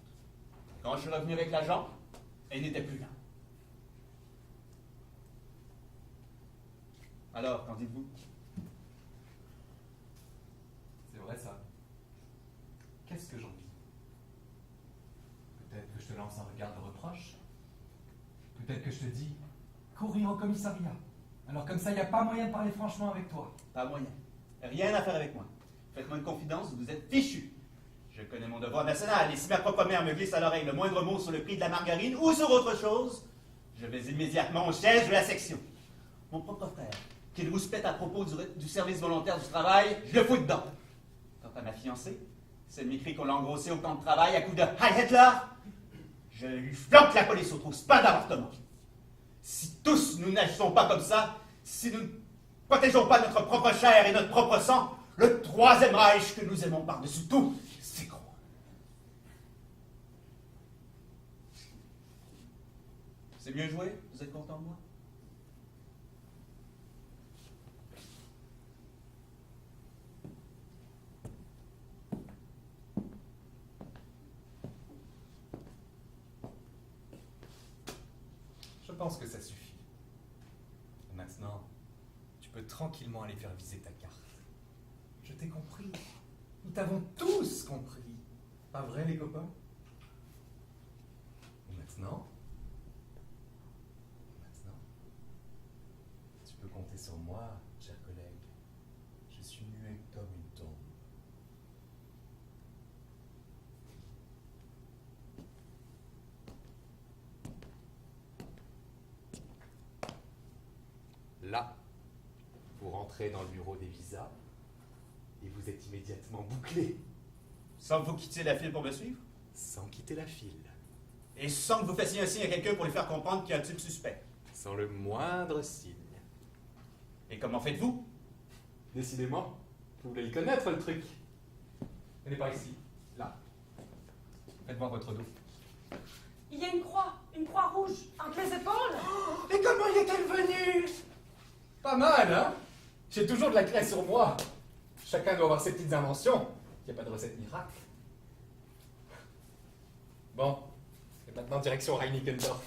Quand je suis revenu avec l'agent, elle n'était plus là. Alors, qu'en dites-vous? C'est vrai ça. Qu'est-ce que j'en dis? Peut-être que je te lance un regard de reproche. Peut-être que je te dis, courir au commissariat. Alors comme ça, il n'y a pas moyen de parler franchement avec toi. Pas moyen. Rien à faire avec moi. Faites-moi une confidence, vous êtes fichu. Je connais mon devoir national, et si ma propre mère me glisse à l'oreille le moindre mot sur le prix de la margarine ou sur autre chose, je vais immédiatement au siège de la section. Mon propre frère, qu'il rouspète à propos du service volontaire du travail, je le fous dedans. Quant à ma fiancée, si elle m'écrit qu'on l'a engrossée au camp de travail à coup de Heil Hitler, je lui flanque la police aux trousses, pas d'avortement. Si tous nous n'agissons pas comme ça, si nous ne protégeons pas notre propre chair et notre propre sang, le Troisième Reich que nous aimons par-dessus tout s'écroule. C'est mieux joué? Vous êtes content de moi? Je pense que ça suffit. Et maintenant, tu peux tranquillement aller faire viser ta carte. Je t'ai compris. Nous t'avons tous compris. Pas vrai, les copains? Et maintenant, tu peux compter sur moi, cher collègue. Je suis muet comme une tombe. Là, vous rentrez dans le bureau des visas et vous êtes immédiatement bouclé. Sans que vous quittiez la file pour me suivre? Sans quitter la file. Et sans que vous fassiez un signe à quelqu'un pour lui faire comprendre qu'il y a un type suspect? Sans le moindre signe. Et comment faites-vous? Décidément, vous voulez le connaître, le truc. Venez par ici, là. Faites voir votre dos. Il y a une croix rouge, entre les épaules. Et comment y est-elle venue? Pas mal, hein? J'ai toujours de la craie sur moi. Chacun doit avoir ses petites inventions. Il n'y a pas de recette miracle. Bon, et maintenant direction Reinickendorf.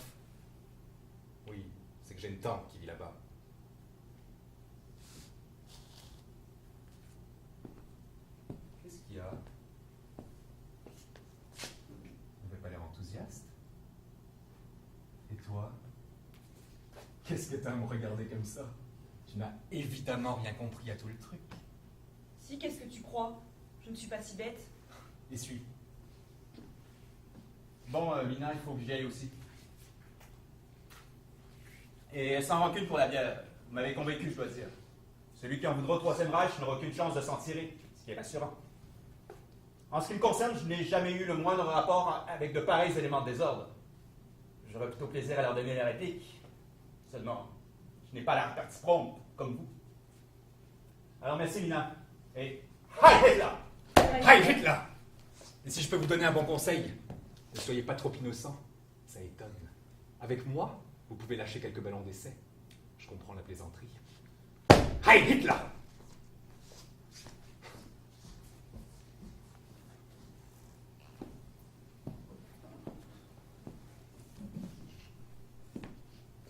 Oui, c'est que j'ai une tante qui vit là-bas. Qu'est-ce qu'il y a? Vous n'avez pas l'air enthousiaste? Et toi? Qu'est-ce que t'as à me regarder comme ça? Tu n'as évidemment rien compris à tout le truc. Si, qu'est-ce que tu crois? Je ne suis pas si bête. Essuie. Bon, Mina, il faut que j'y aille aussi. Et sans rancune pour la bière. Vous m'avez convaincu, je dois dire. Celui qui en voudra au Troisième Reich n'aura aucune chance de s'en tirer, ce qui est rassurant. En ce qui me concerne, je n'ai jamais eu le moindre rapport avec de pareils éléments de désordre. J'aurais plutôt plaisir à leur donner la réplique. Seulement, je n'ai pas l'air partie prompt, comme vous. Alors merci, Mina. Et Heil Hitler! Heil Hitler! Et si je peux vous donner un bon conseil, ne soyez pas trop innocent. Ça étonne. Avec moi, vous pouvez lâcher quelques ballons d'essai. Je comprends la plaisanterie. Heil Hitler!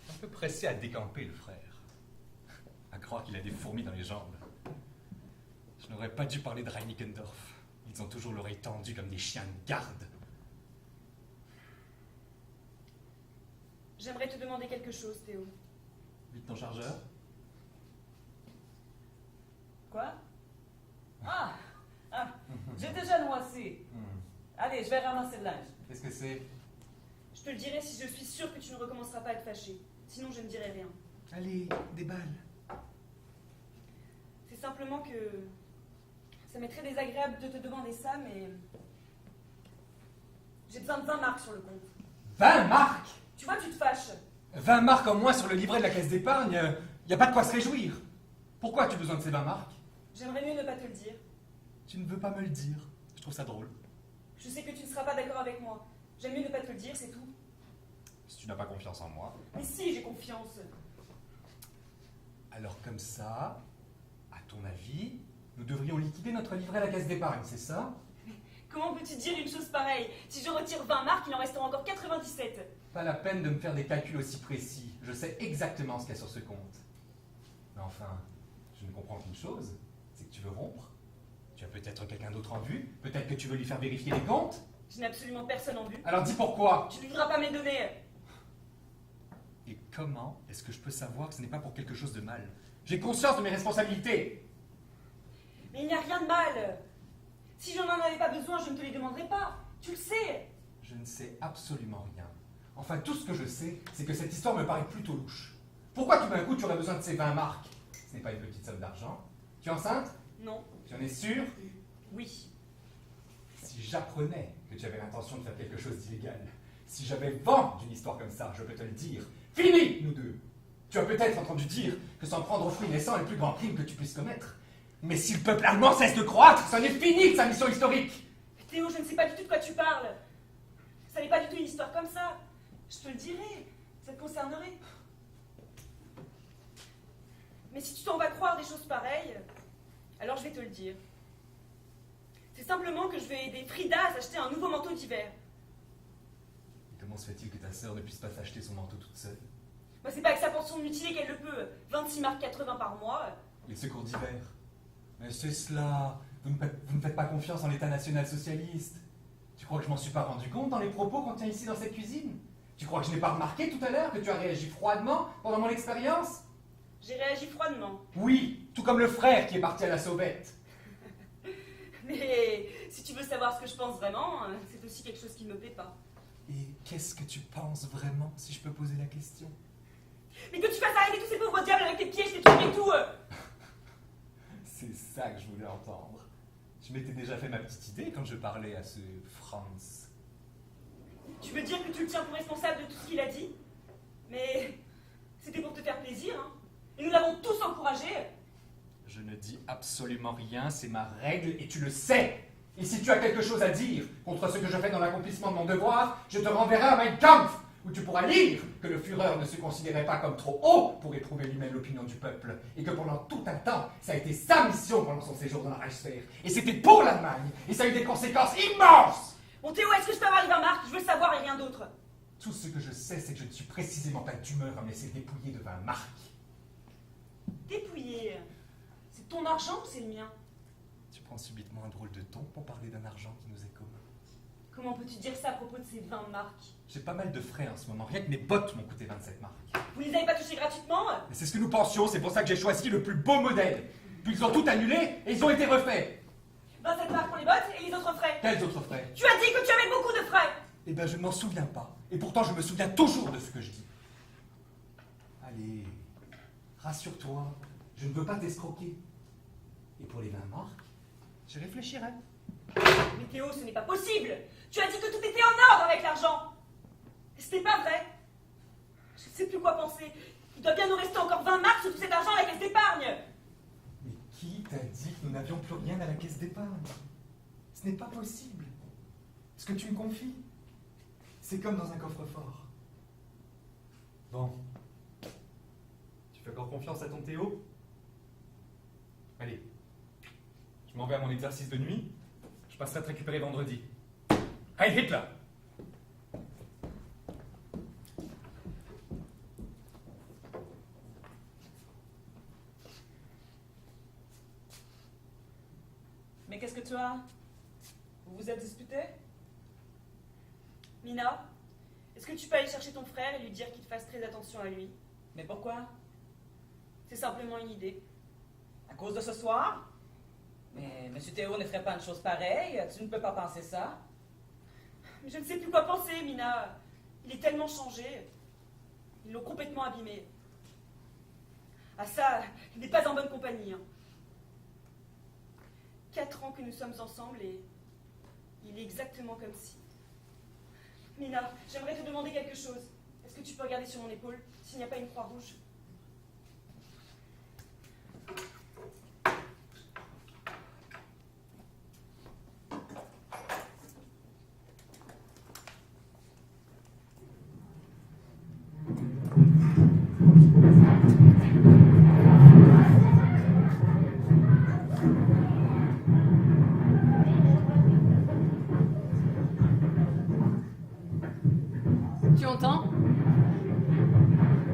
Un peu pressé à décamper, le frère. À croire qu'il a des fourmis dans les jambes. Je n'aurais pas dû parler de Reinickendorf. Ils ont toujours l'oreille tendue comme des chiens de garde. J'aimerais te demander quelque chose, Théo. Vite ton chargeur. Quoi? Ah! J'ai déjà noissé. Allez, je vais ramasser le linge. Qu'est-ce que c'est? Je te le dirai si je suis sûre que tu ne recommenceras pas à être fâché. Sinon, je ne dirai rien. Allez, des balles. C'est simplement que ça m'est très désagréable de te demander ça, mais j'ai besoin de 20 marques sur le compte. 20 marques? Tu vois, tu te fâches. 20 marques en moins sur le livret de la caisse d'épargne, il n'y a pas de quoi se réjouir. Pourquoi as-tu besoin de ces 20 marques? J'aimerais mieux ne pas te le dire. Tu ne veux pas me le dire. Je trouve ça drôle. Je sais que tu ne seras pas d'accord avec moi. J'aime mieux ne pas te le dire, c'est tout. Si tu n'as pas confiance en moi. Mais si, j'ai confiance. Alors comme ça, à ton avis, nous devrions liquider notre livret à la caisse d'épargne, c'est ça? Comment peux-tu dire une chose pareille? Si je retire 20 marques, il en restera encore 97. Pas la peine de me faire des calculs aussi précis. Je sais exactement ce qu'il y a sur ce compte. Mais enfin, je ne comprends qu'une chose, c'est que tu veux rompre. Tu as peut-être quelqu'un d'autre en vue. Peut-être que tu veux lui faire vérifier les comptes. Je n'ai absolument personne en vue. Alors dis pourquoi. Tu ne voudras pas me les donner. Et comment est-ce que je peux savoir que ce n'est pas pour quelque chose de mal? J'ai conscience de mes responsabilités. Mais il n'y a rien de mal. Si je n'en avais pas besoin, je ne te les demanderais pas. Tu le sais. Je ne sais absolument rien. Enfin, tout ce que je sais, c'est que cette histoire me paraît plutôt louche. Pourquoi tout d'un coup tu aurais besoin de ces 20 marks? Ce n'est pas une petite somme d'argent. Tu es enceinte? Non. Tu en es sûre? Oui. Si j'apprenais que tu avais l'intention de faire quelque chose d'illégal, si j'avais vent d'une histoire comme ça, je peux te le dire. Fini, nous deux! Tu as peut-être entendu dire que s'en prendre aux fruits naissants est le plus grand crime que tu puisses commettre. Mais si le peuple allemand cesse de croître, c'en est fini de sa mission historique! Théo, je ne sais pas du tout de quoi tu parles. Ça n'est pas du tout une histoire comme ça. Je te le dirai. Ça te concernerait. Mais si tu t'en vas croire des choses pareilles, alors je vais te le dire. C'est simplement que je vais aider Frida à s'acheter un nouveau manteau d'hiver. Et comment se fait-il que ta sœur ne puisse pas s'acheter son manteau toute seule? Bah, c'est pas avec sa pension de mutilé qu'elle le peut. 26 marks 80 par mois. Les secours d'hiver. Mais c'est cela. Vous ne faites pas confiance en l'État national-socialiste. Tu crois que je m'en suis pas rendu compte dans les propos qu'on tient ici dans cette cuisine? Tu crois que je n'ai pas remarqué tout à l'heure que tu as réagi froidement pendant mon expérience? J'ai réagi froidement. Oui, tout comme le frère qui est parti à la sauvette. Mais si tu veux savoir ce que je pense vraiment, c'est aussi quelque chose qui ne me plaît pas. Et qu'est-ce que tu penses vraiment, si je peux poser la question? Mais que tu fasses arriver tous ces pauvres diables avec tes pieds, tes trucs et tout. C'est ça que je voulais entendre. Je m'étais déjà fait ma petite idée quand je parlais à ce Franz. Tu veux dire que tu le tiens pour responsable de tout ce qu'il a dit? Mais c'était pour te faire plaisir, hein. Et nous l'avons tous encouragé. Je ne dis absolument rien, c'est ma règle et tu le sais. Et si tu as quelque chose à dire contre ce que je fais dans l'accomplissement de mon devoir, je te renverrai à Mein Kampf, où tu pourras lire que le Führer ne se considérait pas comme trop haut pour éprouver lui-même l'opinion du peuple, et que pendant tout un temps, ça a été sa mission pendant son séjour dans la Reichswehr, et c'était pour l'Allemagne, et ça a eu des conséquences immenses. Bon Théo, est-ce que je peux avoir les 20 marques? Je veux le savoir et rien d'autre. Tout ce que je sais, c'est que je ne suis précisément pas d'humeur à me laisser dépouiller de 20 marques. Dépouiller? C'est ton argent ou c'est le mien? Tu prends subitement un drôle de ton pour parler d'un argent qui nous est commun. Comment peux-tu dire ça à propos de ces 20 marques? J'ai pas mal de frais en ce moment, rien que mes bottes m'ont coûté 27 marques. Vous les avez pas touchés gratuitement? Mais c'est ce que nous pensions, c'est pour ça que j'ai choisi le plus beau modèle. Puis ils ont tout annulé et ils ont été refaits. 27 marques pour les bottes et les autres frais. Quels autres frais? Tu as dit que tu avais beaucoup de frais. Eh ben je ne m'en souviens pas. Et pourtant je me souviens toujours de ce que je dis. Allez, rassure-toi, je ne veux pas t'escroquer. Et pour les 20 marques, je réfléchirai. Mais Théo, ce n'est pas possible. Tu as dit que tout était en ordre avec l'argent. Et ce n'est pas vrai. Je ne sais plus quoi penser. Il doit bien nous rester encore 20 marques sur tout cet argent à la caisse d'épargne. Mais qui t'a dit que nous n'avions plus rien à la caisse d'épargne? Ce n'est pas possible. Ce que tu me confies, c'est comme dans un coffre-fort. Bon. Tu fais encore confiance à ton Théo? Allez. Je m'en vais à mon exercice de nuit. Je passerai te récupérer vendredi. Heil Hitler! Mais qu'est-ce que tu as? Vous vous êtes disputé? Mina, est-ce que tu peux aller chercher ton frère et lui dire qu'il fasse très attention à lui? Mais pourquoi? C'est simplement une idée. À cause de ce soir? Mais M. Théo ne ferait pas une chose pareille. Tu ne peux pas penser ça. Mais je ne sais plus quoi penser, Mina. Il est tellement changé. Ils l'ont complètement abîmé. Ah ça, il n'est pas en bonne compagnie. 4 ans que nous sommes ensemble et il est exactement comme si. Mina, j'aimerais te demander quelque chose. Est-ce que tu peux regarder sur mon épaule s'il n'y a pas une croix rouge? Tu entends?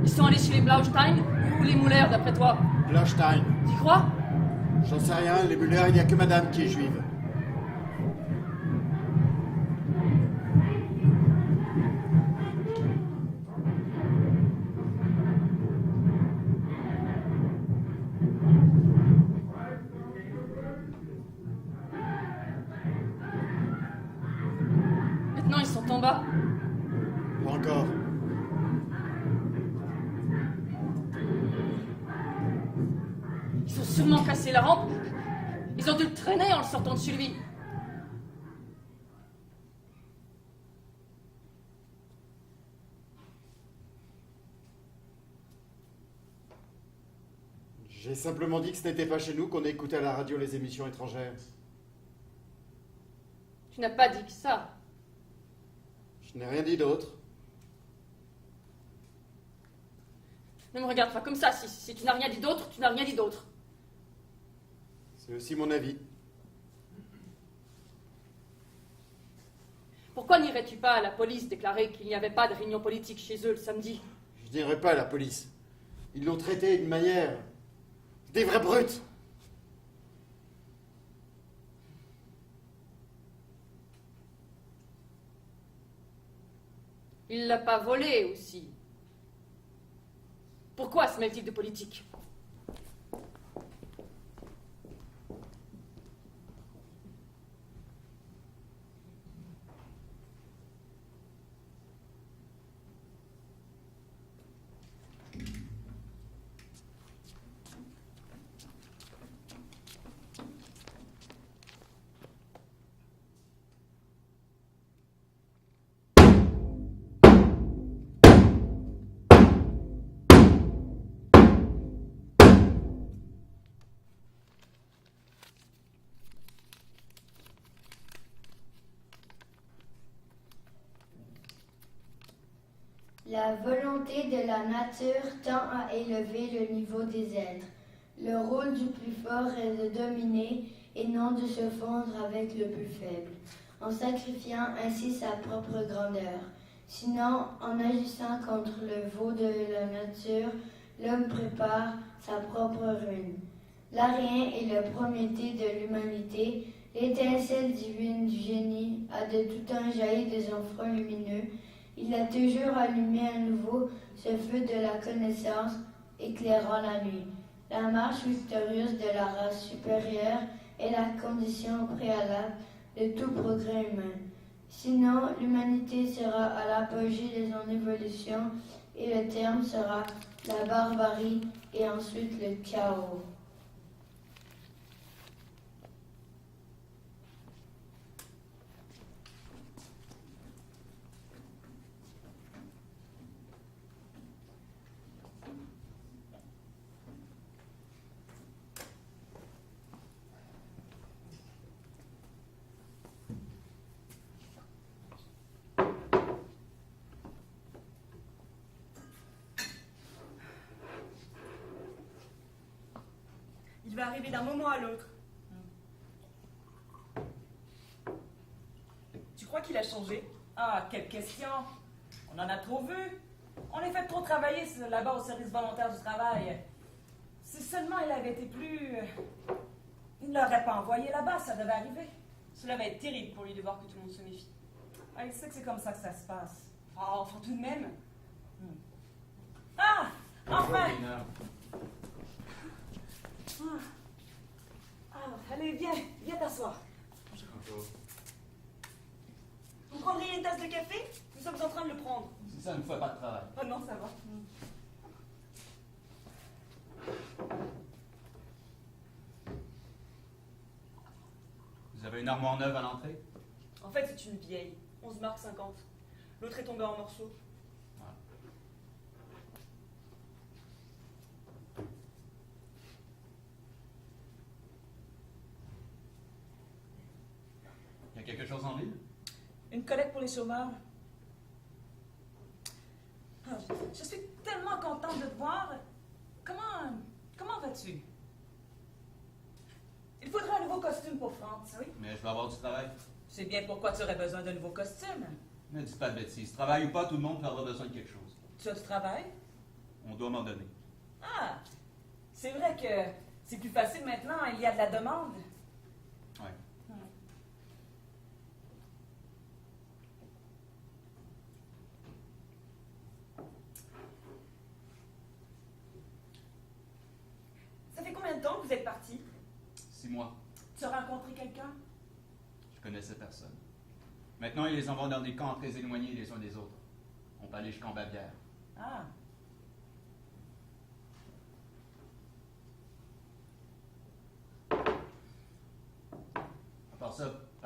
Ils sont allés chez les Blaustein ou les Muller, d'après toi? Blaustein. Tu crois? J'en sais rien, les Müller, il n'y a que madame qui est juive. sûrement cassé la rampe. Ils ont dû le traîner en le sortant de chez lui. J'ai simplement dit que ce n'était pas chez nous qu'on écoutait à la radio les émissions étrangères. Tu n'as pas dit que ça. Je n'ai rien dit d'autre. Ne me regarde pas comme ça. Si tu n'as rien dit d'autre, tu n'as rien dit d'autre. C'est aussi mon avis. Pourquoi n'irais-tu pas à la police déclarer qu'il n'y avait pas de réunion politique chez eux le samedi? Je n'irai pas à la police. Ils l'ont traité d'une manière... Des vrais brutes. Il l'a pas volé aussi. Pourquoi se mêle-t-il de politique? La volonté de la nature tend à élever le niveau des êtres. Le rôle du plus fort est de dominer et non de se fondre avec le plus faible, en sacrifiant ainsi sa propre grandeur. Sinon, en agissant contre le veau de la nature, l'homme prépare sa propre ruine. L'arien est le Prométhée de l'humanité, l'étincelle divine du génie a de tout temps jailli de son front lumineux. Il a toujours allumé à nouveau ce feu de la connaissance, éclairant la nuit. La marche victorieuse de la race supérieure est la condition préalable de tout progrès humain. Sinon, l'humanité sera à l'apogée de son évolution et le terme sera la barbarie et ensuite le chaos. Il va arriver d'un moment à l'autre. Tu crois qu'il a changé? Ah, quelle question! On en a trop vu. On les fait trop travailler là-bas au service volontaire du travail. Si seulement il avait été plus... Il ne l'aurait pas envoyé là-bas, ça devait arriver. Cela va être terrible pour lui de voir que tout le monde se méfie. Ah, il sait que c'est comme ça que ça se passe. Oh, enfin tout de même. Ah! Enfin! Allez, viens t'asseoir. Vous prendriez une tasse de café? Nous sommes en train de le prendre. Si ça ne fait pas de travail. Oh non, ça va. Vous avez une armoire neuve à l'entrée? En fait, c'est une vieille. 11 marques 50. L'autre est tombée en morceaux. Il y a quelque chose en ville? Une collecte pour les chômeurs. Ah, je suis tellement contente de te voir. Comment vas-tu? Il faudrait un nouveau costume pour France, oui? Mais je vais avoir du travail. Je sais bien pourquoi tu aurais besoin d'un nouveau costume. Ne dites pas de bêtises. Travail ou pas, tout le monde aura besoin de quelque chose. Tu as du travail? On doit m'en donner. Ah! C'est vrai que c'est plus facile maintenant, il y a de la demande. Ouais. Ça fait combien de temps que vous êtes parti? 6 mois. Tu as rencontré quelqu'un? Je connaissais personne. Maintenant, ils les envoient dans des camps très éloignés les uns des autres. On peut aller jusqu'en Bavière. Ah!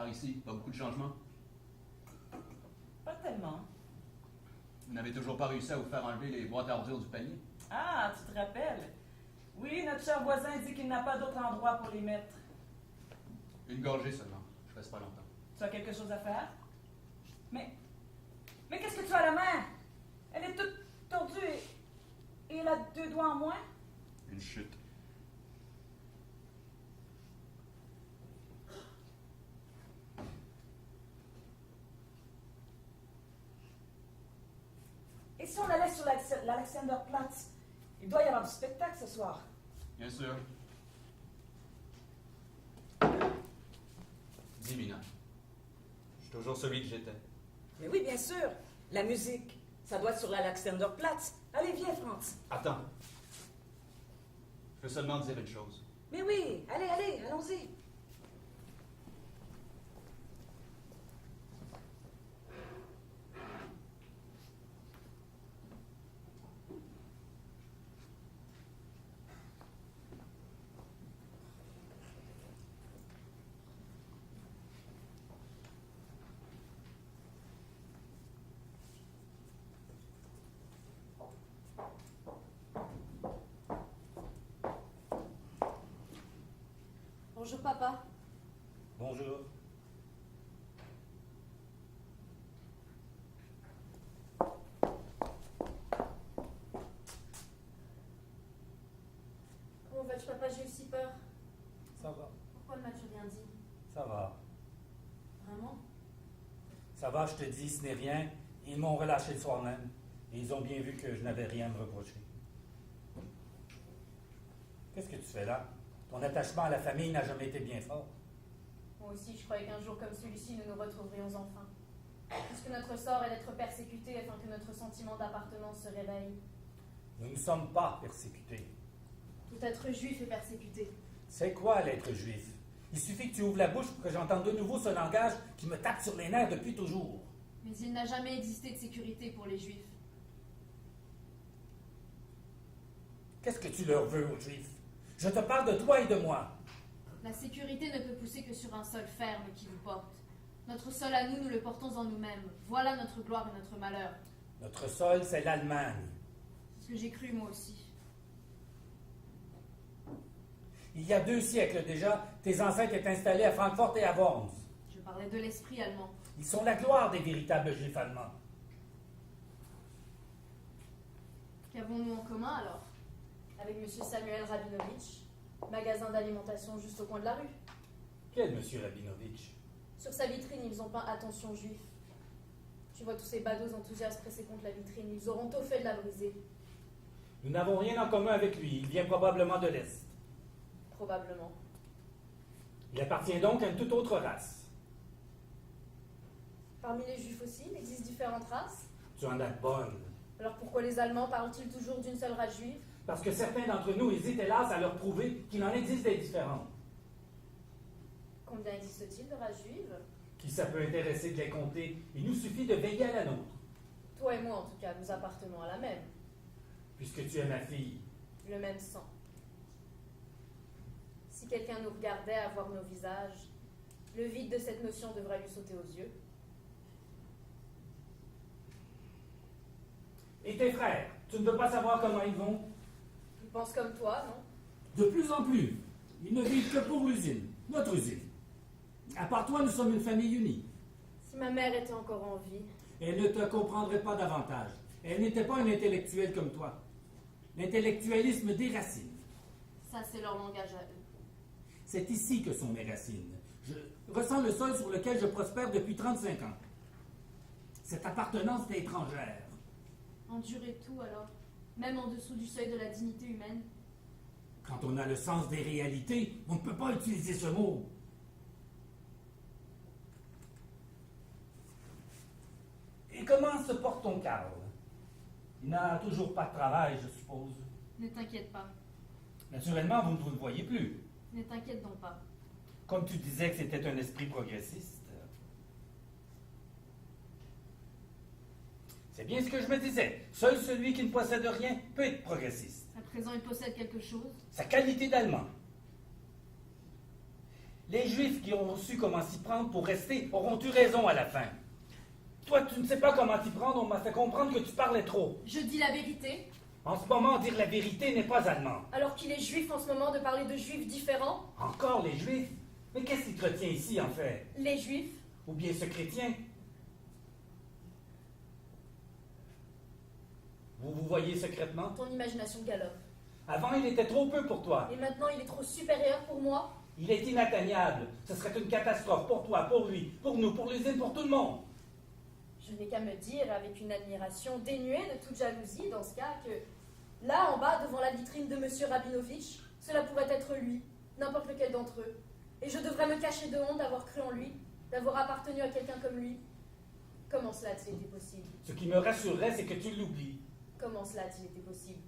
Par ici, pas beaucoup de changements. Pas tellement. Vous n'avez toujours pas réussi à vous faire enlever les boîtes à ordures du panier. Ah, tu te rappelles? Oui, notre cher voisin dit qu'il n'a pas d'autre endroit pour les mettre. Une gorgée seulement. Je reste pas longtemps. Tu as quelque chose à faire? Mais qu'est-ce que tu as à la main? Elle est toute tordue et elle a 2 doigts en moins? Une chute. Et si on allait sur l'Alexanderplatz? Il doit y avoir du spectacle ce soir. Bien sûr. 10 minutes. Je suis toujours celui que j'étais. Mais oui, bien sûr. La musique, ça doit être sur l'Alexanderplatz. Allez, viens, Franz. Attends. Je veux seulement dire une chose. Mais oui, allez, allons-y. Bonjour, papa. Bonjour. Comment vas-tu, papa? J'ai eu si peur. Ça va. Pourquoi ne m'as-tu rien dit? Ça va. Vraiment? Ça va, je te dis, ce n'est rien. Ils m'ont relâché le soir même. Et ils ont bien vu que je n'avais rien à me reprocher. Qu'est-ce que tu fais là? Ton attachement à la famille n'a jamais été bien fort. Moi aussi, je croyais qu'un jour comme celui-ci, nous nous retrouverions enfin. Puisque notre sort est d'être persécutés afin que notre sentiment d'appartenance se réveille. Nous ne sommes pas persécutés. Tout être juif est persécuté. C'est quoi l'être juif? Il suffit que tu ouvres la bouche pour que j'entende de nouveau ce langage qui me tape sur les nerfs depuis toujours. Mais il n'a jamais existé de sécurité pour les juifs. Qu'est-ce que tu leur veux aux juifs? Je te parle de toi et de moi. La sécurité ne peut pousser que sur un sol ferme qui vous porte. Notre sol à nous, nous le portons en nous-mêmes. Voilà notre gloire et notre malheur. Notre sol, c'est l'Allemagne. C'est ce que j'ai cru moi aussi. Il y a 2 siècles déjà, tes ancêtres étaient installés à Francfort et à Worms. Je parlais de l'esprit allemand. Ils sont la gloire des véritables juifs allemands. Qu'avons-nous en commun alors? Avec M. Samuel Rabinovitch, magasin d'alimentation juste au coin de la rue. Quel monsieur Rabinovitch? Sur sa vitrine, ils ont peint attention juif. Tu vois tous ces badauds enthousiastes pressés contre la vitrine. Ils auront tôt fait de la briser. Nous n'avons rien en commun avec lui. Il vient probablement de l'Est. Probablement. Il appartient donc à une toute autre race. Parmi les juifs aussi, il existe différentes races. Tu en as de bonnes. Alors pourquoi les Allemands parlent-ils toujours d'une seule race juive? Parce que certains d'entre nous hésitent hélas à leur prouver qu'il en existe des différentes. Combien existe-t-il de races juives? Qui ça peut intéresser de les compter? Il nous suffit de veiller à la nôtre. Toi et moi, en tout cas, nous appartenons à la même. Puisque tu es ma fille. Le même sang. Si quelqu'un nous regardait à voir nos visages, le vide de cette notion devrait lui sauter aux yeux. Et tes frères? Tu ne veux pas savoir comment ils vont? Ils pensent comme toi, non? De plus en plus. Ils ne vivent que pour l'usine. Notre usine. À part toi, nous sommes une famille unie. Si ma mère était encore en vie... Elle ne te comprendrait pas davantage. Elle n'était pas une intellectuelle comme toi. L'intellectualisme déracine. Ça, c'est leur langage à eux. C'est ici que sont mes racines. Je ressens le sol sur lequel je prospère depuis 35 ans. Cette appartenance est étrangère. Endurer tout, alors? Même en dessous du seuil de la dignité humaine? Quand on a le sens des réalités, on ne peut pas utiliser ce mot. Et comment se porte ton Karl? Il n'a toujours pas de travail, je suppose. Ne t'inquiète pas. Naturellement, vous ne le voyez plus. Ne t'inquiète donc pas. Comme tu disais que c'était un esprit progressiste. C'est bien ce que je me disais. Seul celui qui ne possède rien peut être progressiste. À présent, il possède quelque chose. Sa qualité d'allemand. Les Juifs qui ont su comment s'y prendre pour rester auront eu raison à la fin. Toi, tu ne sais pas comment t'y prendre, on m'a fait comprendre que tu parlais trop. Je dis la vérité. En ce moment, dire la vérité n'est pas allemand. Alors qu'il est juif en ce moment de parler de juifs différents. Encore les Juifs? Mais qu'est-ce qui te retient ici, en fait? Les Juifs. Ou bien ce chrétien? Vous vous voyez secrètement? Ton imagination galope. Avant, il était trop peu pour toi. Et maintenant, il est trop supérieur pour moi. Il est inatteignable. Ce serait une catastrophe pour toi, pour lui, pour nous, pour l'usine, pour tout le monde. Je n'ai qu'à me dire, avec une admiration dénuée de toute jalousie, dans ce cas, que là, en bas, devant la vitrine de M. Rabinovitch, cela pourrait être lui, n'importe lequel d'entre eux. Et je devrais me cacher de honte d'avoir cru en lui, d'avoir appartenu à quelqu'un comme lui. Comment cela a-t-il été possible? Ce qui me rassurerait, c'est que tu l'oublies. Comment cela a-t-il été possible?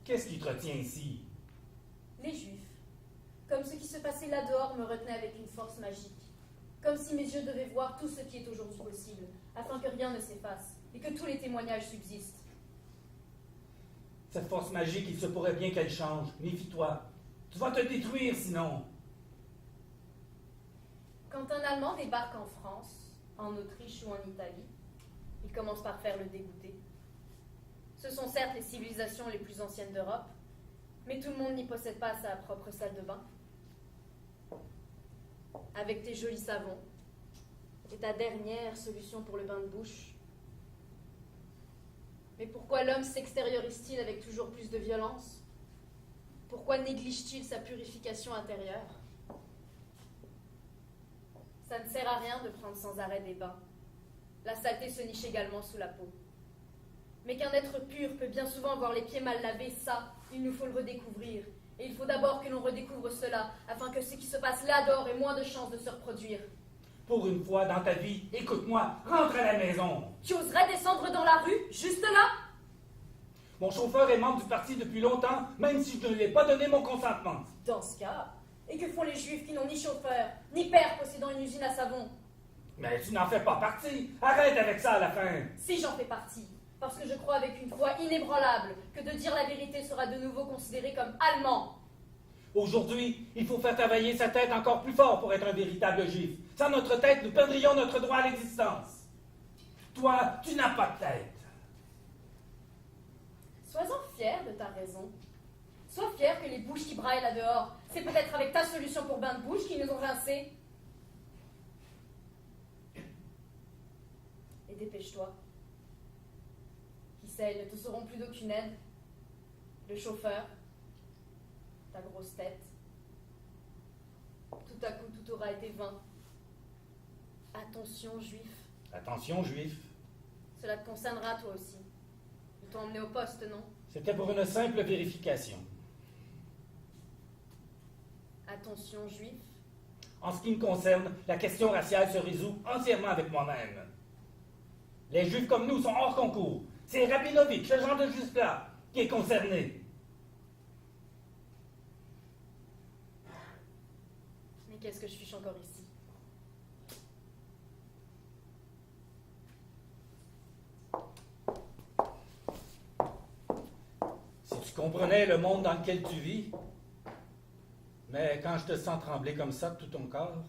Qu'est-ce qui te retient ici? Les Juifs. Comme ce qui se passait là dehors me retenait avec une force magique. Comme si mes yeux devaient voir tout ce qui est aujourd'hui possible, afin que rien ne s'efface, et que tous les témoignages subsistent. Cette force magique, il se pourrait bien qu'elle change. Méfie-toi. Tu vas te détruire sinon. Quand un Allemand débarque en France, en Autriche ou en Italie, il commence par faire le dégoûté. Ce sont certes les civilisations les plus anciennes d'Europe, mais tout le monde n'y possède pas sa propre salle de bain. Avec tes jolis savons et ta dernière solution pour le bain de bouche. Mais pourquoi l'homme s'extériorise-t-il avec toujours plus de violence? Pourquoi néglige-t-il sa purification intérieure? Ça ne sert à rien de prendre sans arrêt des bains. La saleté se niche également sous la peau. Mais qu'un être pur peut bien souvent avoir les pieds mal lavés, ça, il nous faut le redécouvrir. Et il faut d'abord que l'on redécouvre cela, afin que ce qui se passe là dehors ait moins de chances de se reproduire. Pour une fois dans ta vie, écoute-moi, rentre à la maison. Tu oserais descendre dans la rue, juste là? Mon chauffeur est membre du parti depuis longtemps, même si je ne lui ai pas donné mon consentement. Dans ce cas, et que font les Juifs qui n'ont ni chauffeur, ni père possédant une usine à savon? Mais tu n'en fais pas partie. Arrête avec ça à la fin. Si j'en fais partie, parce que je crois avec une foi inébranlable que de dire la vérité sera de nouveau considéré comme allemand. Aujourd'hui, il faut faire travailler sa tête encore plus fort pour être un véritable juif. Sans notre tête, nous perdrions notre droit à l'existence. Toi, tu n'as pas de tête. Sois-en fier de ta raison. Sois fier que les bouches qui braillent là dehors, c'est peut-être avec ta solution pour bain de bouche qu'ils nous ont rincés. Et dépêche-toi. Qui sait, ils ne te seront plus d'aucune aide. Le chauffeur, ta grosse tête. Tout à coup, tout aura été vain. Attention, juif. Attention, juif. Cela te concernera toi aussi. Ils t'ont emmené au poste, non? C'était pour une simple vérification. Attention, juif. En ce qui me concerne, la question raciale se résout entièrement avec moi-même. Les juifs comme nous sont hors concours. C'est Rabinovitch, ce genre de juif-là, qui est concerné. Mais qu'est-ce que je fiche encore ici? Si tu comprenais le monde dans lequel tu vis, mais quand je te sens trembler comme ça de tout ton corps,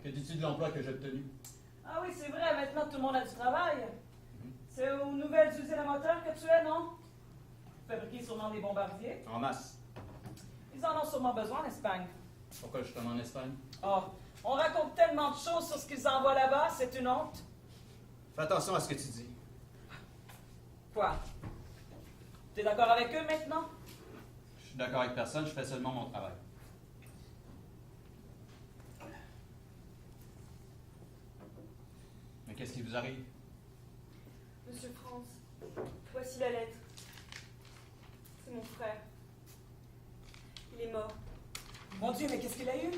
Que dis-tu de l'emploi que j'ai obtenu? Ah oui, c'est vrai, maintenant tout le monde a du travail. C'est aux nouvelles usines à moteur que tu es, non? Fabriquer sûrement des bombardiers. En masse. Ils en ont sûrement besoin en Espagne. Pourquoi justement en Espagne? Oh, on raconte tellement de choses sur ce qu'ils envoient là-bas, c'est une honte. Fais attention à ce que tu dis. Quoi? T'es d'accord avec eux maintenant? Je suis d'accord avec personne, je fais seulement mon travail. Mais qu'est-ce qui vous arrive? Monsieur Franz, voici la lettre. C'est mon frère. Il est mort. Mon Dieu, mais qu'est-ce qu'il a eu?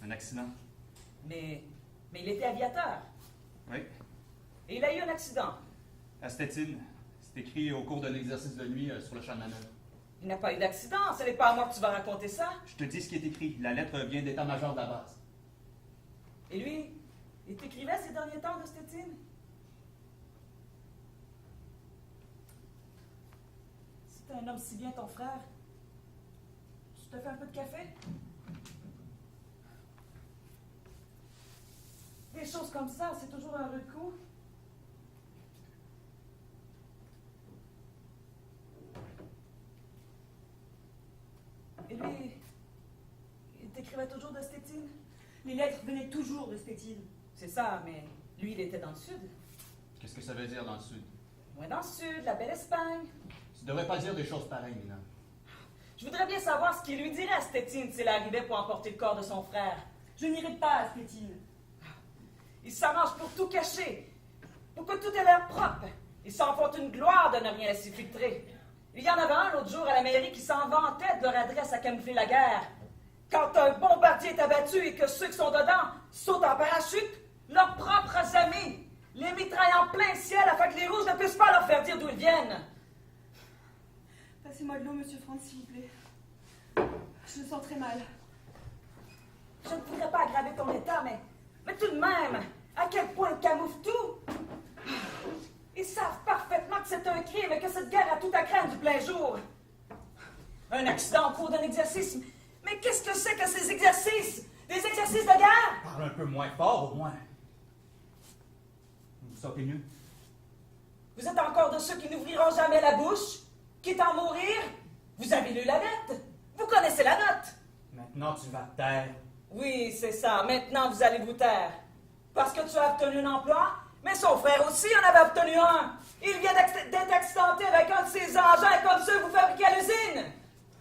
Un accident. Mais il était aviateur. Oui. Et il a eu un accident. À Stettin. C'est écrit au cours d'un exercice de nuit sur le champ de manœuvre. Il n'a pas eu d'accident. Ce n'est pas à moi que tu vas raconter ça. Je te dis ce qui est écrit. La lettre vient d'état-major de la base. Et lui, il t'écrivait ces derniers temps de Stettin? C'était un homme si bien, ton frère. Tu te fais un peu de café? Des choses comme ça, c'est toujours un rude coup. Et lui, il t'écrivait toujours de Stettin? Les lettres venaient toujours de Stettin. C'est ça, mais lui, il était dans le sud. Qu'est-ce que ça veut dire dans le sud? Moins dans le sud, la belle Espagne. Tu devrais pas dire des choses pareilles, Nina. Je voudrais bien savoir ce qu'il lui dirait à Stettin s'il arrivait pour emporter le corps de son frère. Je n'irai pas à Stettin. Il s'arrange pour tout cacher, pour que tout ait l'air propre. Ils s'en font une gloire de ne rien laisser filtrer. Il y en avait un l'autre jour à la mairie qui s'en vantait de leur adresse à camoufler la guerre. Quand un bombardier est abattu et que ceux qui sont dedans sautent en parachute, leurs propres amis les mitraillent en plein ciel afin que les rouges ne puissent pas leur faire dire d'où ils viennent. Passez-moi de l'eau, monsieur Franz, s'il vous plaît. Je me sens très mal. Je ne voudrais pas aggraver ton état, mais tout de même, à quel point ils camouflent tout? Ils savent parfaitement que c'est un crime et que cette guerre a tout à craindre du plein jour. Un accident au cours d'un exercice. Mais qu'est-ce que c'est que ces exercices? Des exercices de guerre? Parle un peu moins fort, au moins. Vous vous sentez mieux? Vous êtes encore de ceux qui n'ouvriront jamais la bouche, quitte à en mourir? Vous avez lu la lettre? Vous connaissez la note? Maintenant, tu vas te taire. Oui, c'est ça. Maintenant, vous allez vous taire. Parce que tu as obtenu un emploi, mais son frère aussi en avait obtenu un. Il vient d'être accidenté avec un de ces engins comme ceux que vous fabriquez à l'usine.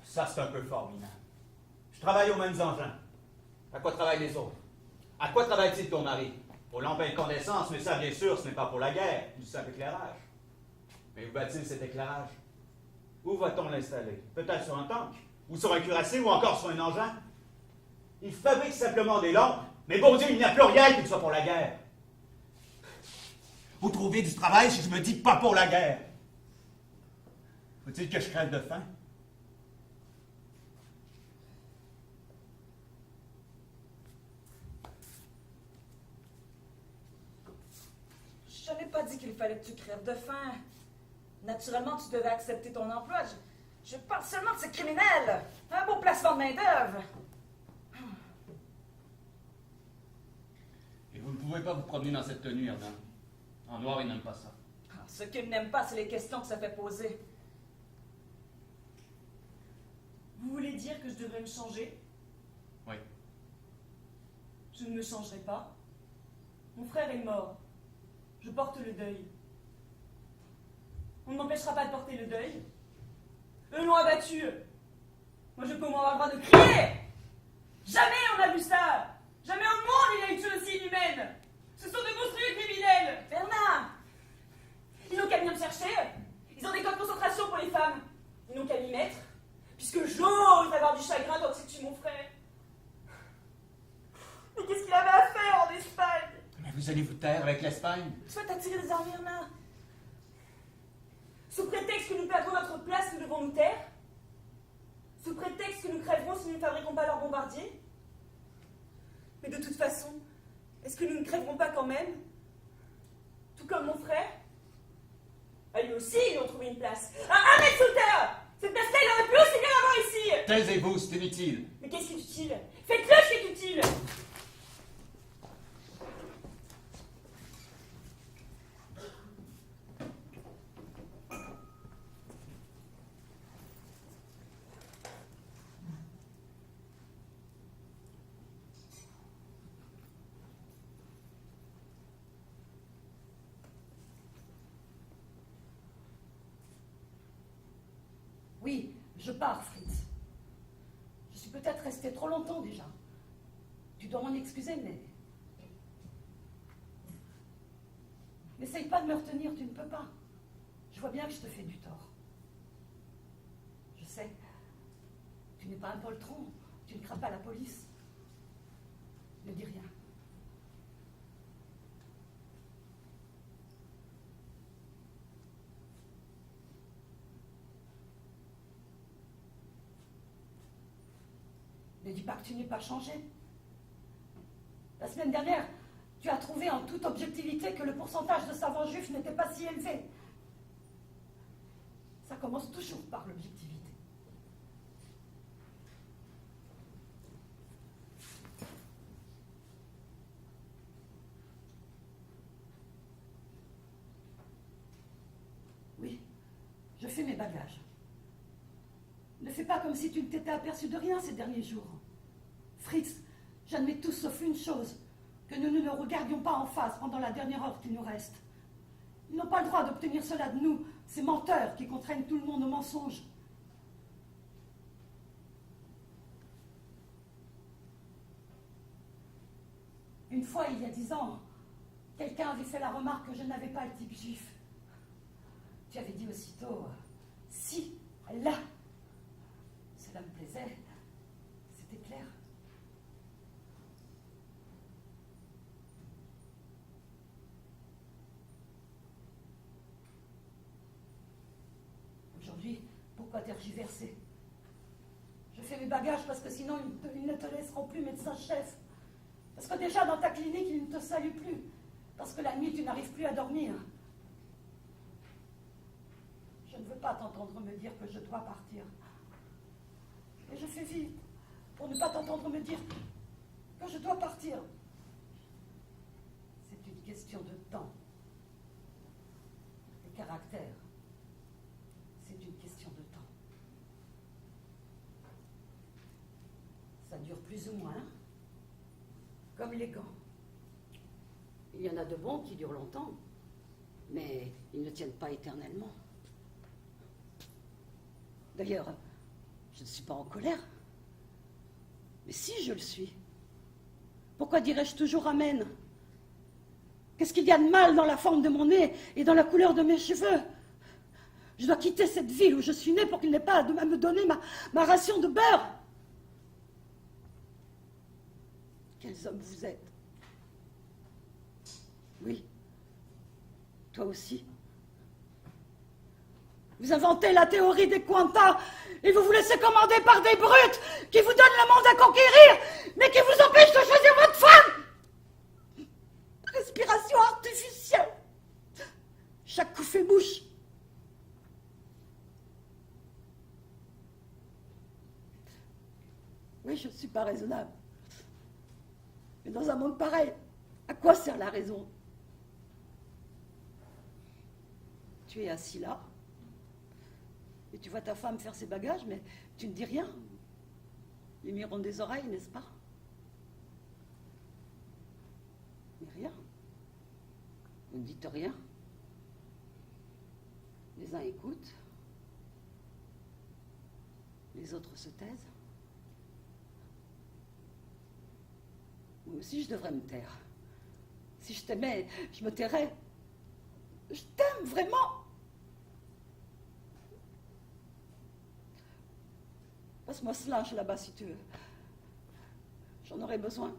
Ça, c'est un peu fort, Nina. Je travaille aux mêmes engins. À quoi travaillent les autres? À quoi travaille-t-il ton mari? Aux lampes à incandescence, mais ça, bien sûr, ce n'est pas pour la guerre, du simple éclairage. Mais où va-t-il cet éclairage? Où va-t-on l'installer? Peut-être sur un tank, ou sur un cuirassé, ou encore sur un engin? Il fabrique simplement des lampes, mais bon Dieu, il n'y a plus rien qui ne soit pour la guerre. Vous trouvez du travail si je me dis pas pour la guerre? Faut-il que je crève de faim? Je n'ai pas dit qu'il fallait que tu crèves de faim. Naturellement, tu devais accepter ton emploi. Je parle seulement de ces criminels. Un beau placement de main-d'œuvre. Et vous ne pouvez pas vous promener dans cette tenue, Hernan. En noir, ils n'aiment pas ça. Ce qu'ils n'aiment pas, c'est les questions que ça fait poser. Vous voulez dire que je devrais me changer? Oui. Je ne me changerai pas. Mon frère est mort. Je porte le deuil. On ne m'empêchera pas de porter le deuil. Eux l'ont abattu. Moi, je peux au moins avoir le droit de crier. Jamais on n'a vu ça. Jamais au monde il y a une chose aussi inhumaine. Ce sont de monstrueux criminels. Bernard! Ils n'ont qu'à venir me chercher. Ils ont des camps de concentration pour les femmes. Ils n'ont qu'à m'y mettre. Puisque j'ose avoir du chagrin quand ils tuent mon frère. Mais qu'est-ce qu'il avait à faire en Espagne? Mais vous allez vous taire avec l'Espagne? Tu vas t'attirer des armes, Bernard. Sous prétexte que nous perdrons notre place, nous devons nous taire? Sous prétexte que nous crèverons si nous ne fabriquons pas leurs bombardiers? Mais de toute façon, est-ce que nous ne crèverons pas quand même? Tout comme mon frère? À lui aussi, ils lui ont trouvé une place. Un mètre sous terre! Cette place-là, il aurait pu aussi bien l'avoir ici! Taisez-vous, c'est inutile. Mais qu'est-ce qui est utile? Faites-le ce qui est utile! Oui, je pars, Fritz. Je suis peut-être restée trop longtemps déjà. Tu dois m'en excuser, mais... N'essaye pas de me retenir, tu ne peux pas. Je vois bien que je te fais du tort. Je sais, tu n'es pas un poltron, tu ne crains pas la police. Ne dis rien. Ne dis pas que tu n'es pas changé. La semaine dernière, tu as trouvé en toute objectivité que le pourcentage de savants juifs n'était pas si élevé. Ça commence toujours par l'objectivité. Oui, je fais mes bagages. Ne fais pas comme si tu ne t'étais aperçu de rien ces derniers jours. Fritz, j'admets tout sauf une chose, que nous ne nous regardions pas en face pendant la dernière heure qu'il nous reste. Ils n'ont pas le droit d'obtenir cela de nous, ces menteurs qui contraignent tout le monde au mensonge. Une fois, il y a 10 ans, quelqu'un avait fait la remarque que je n'avais pas le type juif. Tu avais dit aussitôt, si, là, cela me plaisait, c'était clair. Aujourd'hui, pourquoi tergiverser? Je fais mes bagages parce que sinon ils ne te laisseront plus médecin-chef. Parce que déjà dans ta clinique, ils ne te saluent plus. Parce que la nuit, tu n'arrives plus à dormir. Je ne veux pas t'entendre me dire que je dois partir. Et je fais vite pour ne pas t'entendre me dire que je dois partir. C'est une question de temps. De caractère. C'est une question de temps. Ça dure plus ou moins, comme les gants. Il y en a de bons qui durent longtemps, mais ils ne tiennent pas éternellement. D'ailleurs, je ne suis pas en colère. Mais si je le suis, pourquoi dirais-je toujours amen? Qu'est-ce qu'il y a de mal dans la forme de mon nez et dans la couleur de mes cheveux? Je dois quitter cette ville où je suis née pour qu'il n'ait pas à me donner ma ration de beurre. Quels hommes vous êtes? Oui, toi aussi. Vous inventez la théorie des quantas et vous vous laissez commander par des brutes qui vous donnent le monde à conquérir, mais qui vous empêchent de choisir votre femme. Respiration artificielle. Chaque coup fait mouche. Oui, je ne suis pas raisonnable. Mais dans un monde pareil, à quoi sert la raison? Tu es assis là, et tu vois ta femme faire ses bagages, mais tu ne dis rien. Les murs ont des oreilles, n'est-ce pas? Mais rien. Vous ne dites rien. Les uns écoutent, les autres se taisent. Moi aussi, je devrais me taire. Si je t'aimais, je me tairais. Je t'aime vraiment. Passe-moi ce linge là-bas si tu veux. J'en aurai besoin.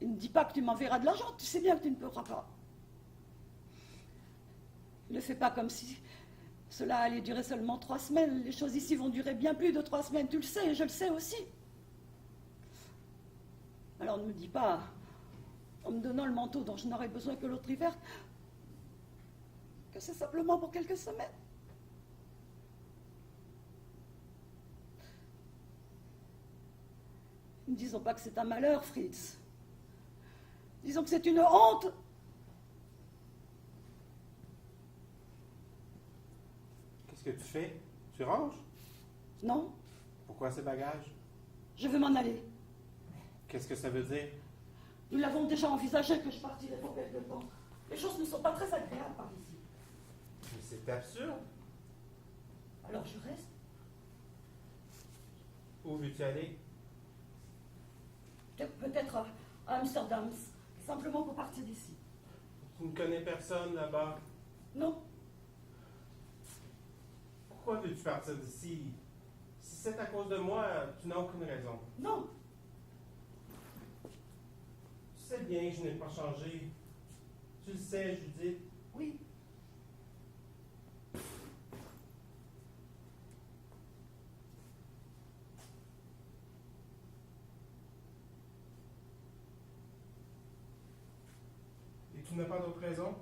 Et ne dis pas que tu m'enverras de l'argent, tu sais bien que tu ne pourras pas. Ne fais pas comme si cela allait durer seulement 3 semaines. Les choses ici vont durer bien plus de 3 semaines, tu le sais, et je le sais aussi. Alors ne me dis pas, en me donnant le manteau dont je n'aurai besoin que l'autre hiver, que c'est simplement pour quelques semaines. Ne disons pas que c'est un malheur, Fritz. Disons que c'est une honte. Qu'est-ce que tu fais? Tu ranges? Non. Pourquoi ces bagages? Je veux m'en aller. Qu'est-ce que ça veut dire? Nous l'avons déjà envisagé que je partirais pour quelque temps. Les choses ne sont pas très agréables par ici. Mais c'est absurde. Alors je reste. Où veux-tu aller? Peut-être à Amsterdam, simplement pour partir d'ici. Tu ne connais personne là-bas? Non, Pourquoi veux-tu partir d'ici? Si c'est à cause de moi, tu n'as aucune raison. non, Tu sais bien, je n'ai pas changé. Tu le sais, Judith. oui. Et tu n'as pas d'autre raison?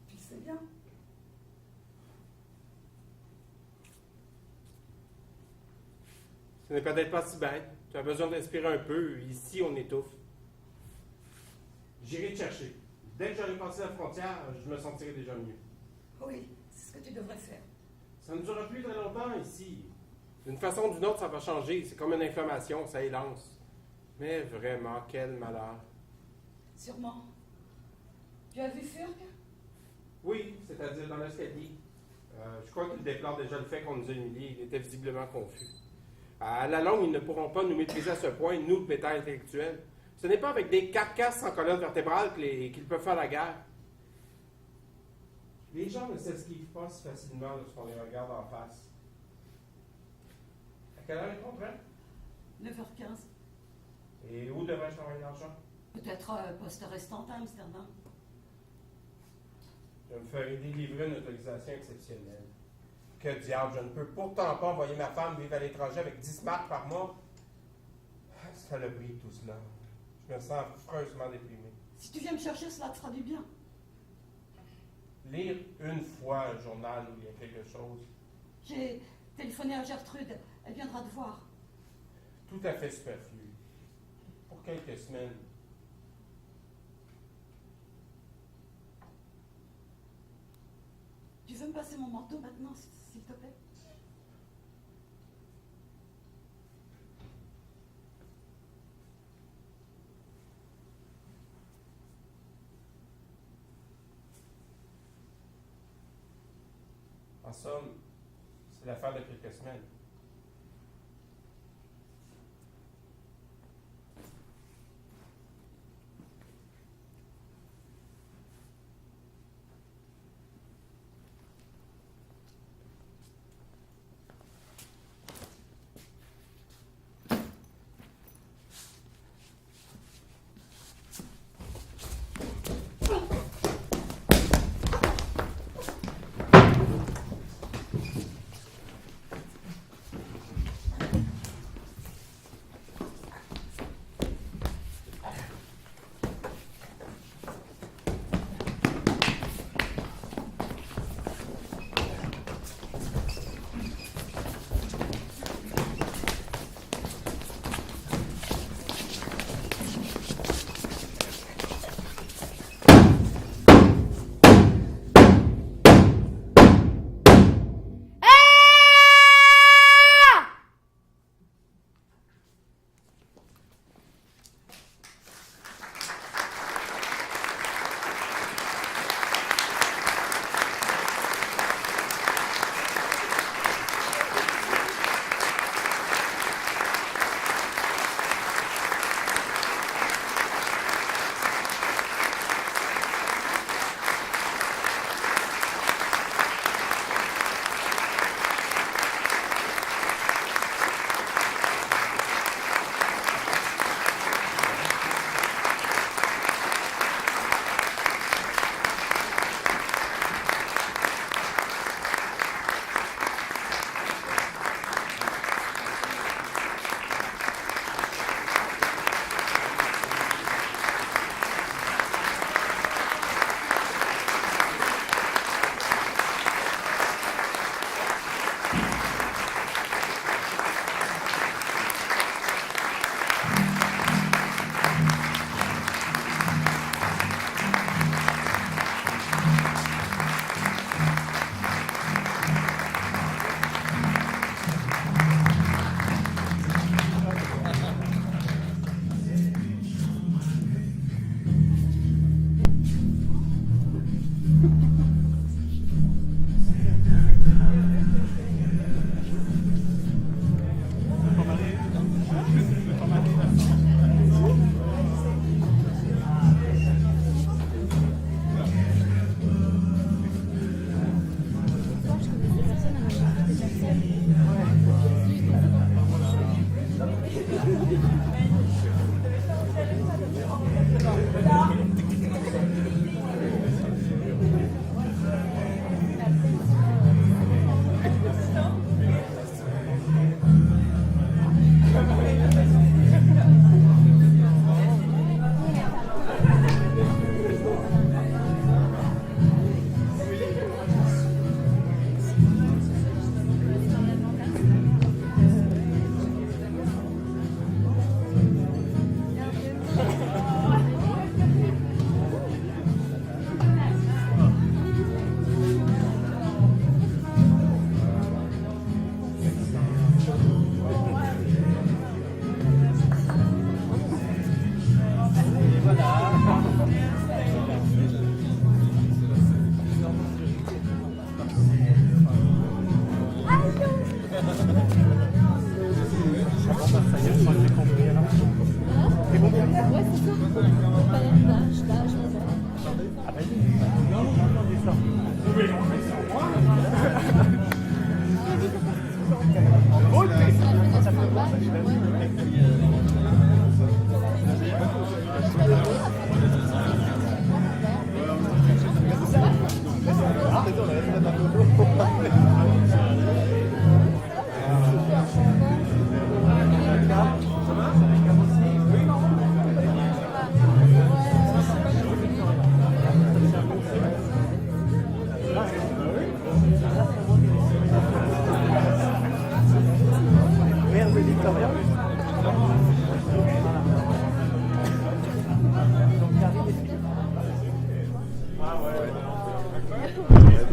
Tu le sais bien. Ce n'est peut-être pas si bête. Tu as besoin d'inspirer un peu. Ici, on étouffe. J'irai te chercher. Dès que j'aurai passé la frontière, je me sentirai déjà mieux. Oui, c'est ce que tu devrais faire. Ça ne durera plus très longtemps ici. D'une façon ou d'une autre, ça va changer. C'est comme une inflammation, ça élance. Mais vraiment, quel malheur. Sûrement. Tu as vu Furk? Oui, c'est-à-dire dans l'escalier. Je crois qu'il déplore déjà le fait qu'on nous a humiliés. Il était visiblement confus. À la longue, ils ne pourront pas nous maîtriser à ce point, nous, le bétail intellectuel. Ce n'est pas avec des carcasses sans colonne vertébrale qu'ils peuvent faire la guerre. Les gens ne s'esquivent pas si facilement lorsqu'on les regarde en face. À quelle heure est ton train? 9h15. Et où devrais-je t'envoyer l'argent? Peut-être poste restante à Amsterdam. Je me ferai délivrer une autorisation exceptionnelle. Que diable, je ne peux pourtant pas envoyer ma femme vivre à l'étranger avec 10 marks par mois. Ça le brille tout cela. Je me sens affreusement déprimé. Si tu viens me chercher, cela te fera du bien. Lire une fois un journal où il y a quelque chose. J'ai téléphoné à Gertrude. Elle viendra te voir. Tout à fait superflu. Pour quelques semaines. Tu veux me passer mon manteau maintenant, s'il te plaît? En somme, c'est l'affaire de quelques semaines.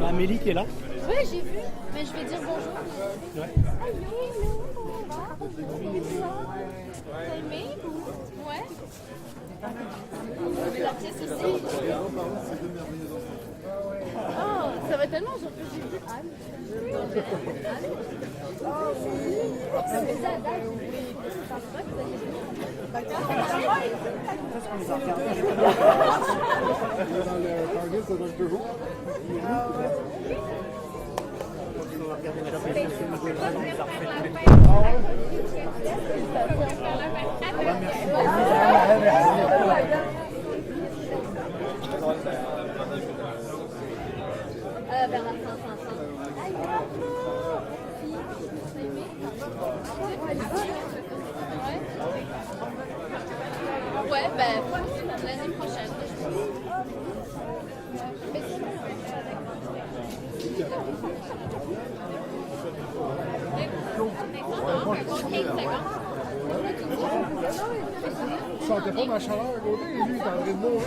Amélie qui est là. Oui, j'ai vu, mais je vais dire bonjour. Ouais. T'as aimé? Ouais. La pièce ici. Oh, ça va tellement, j'ai vu Anne. Ça fait ça à date. Dans le Congrès, c'est dans le bureau. Ouais, ben, l'année prochaine. Je sentais pas ma chaleur à côté, et lui, il est en train de mourir.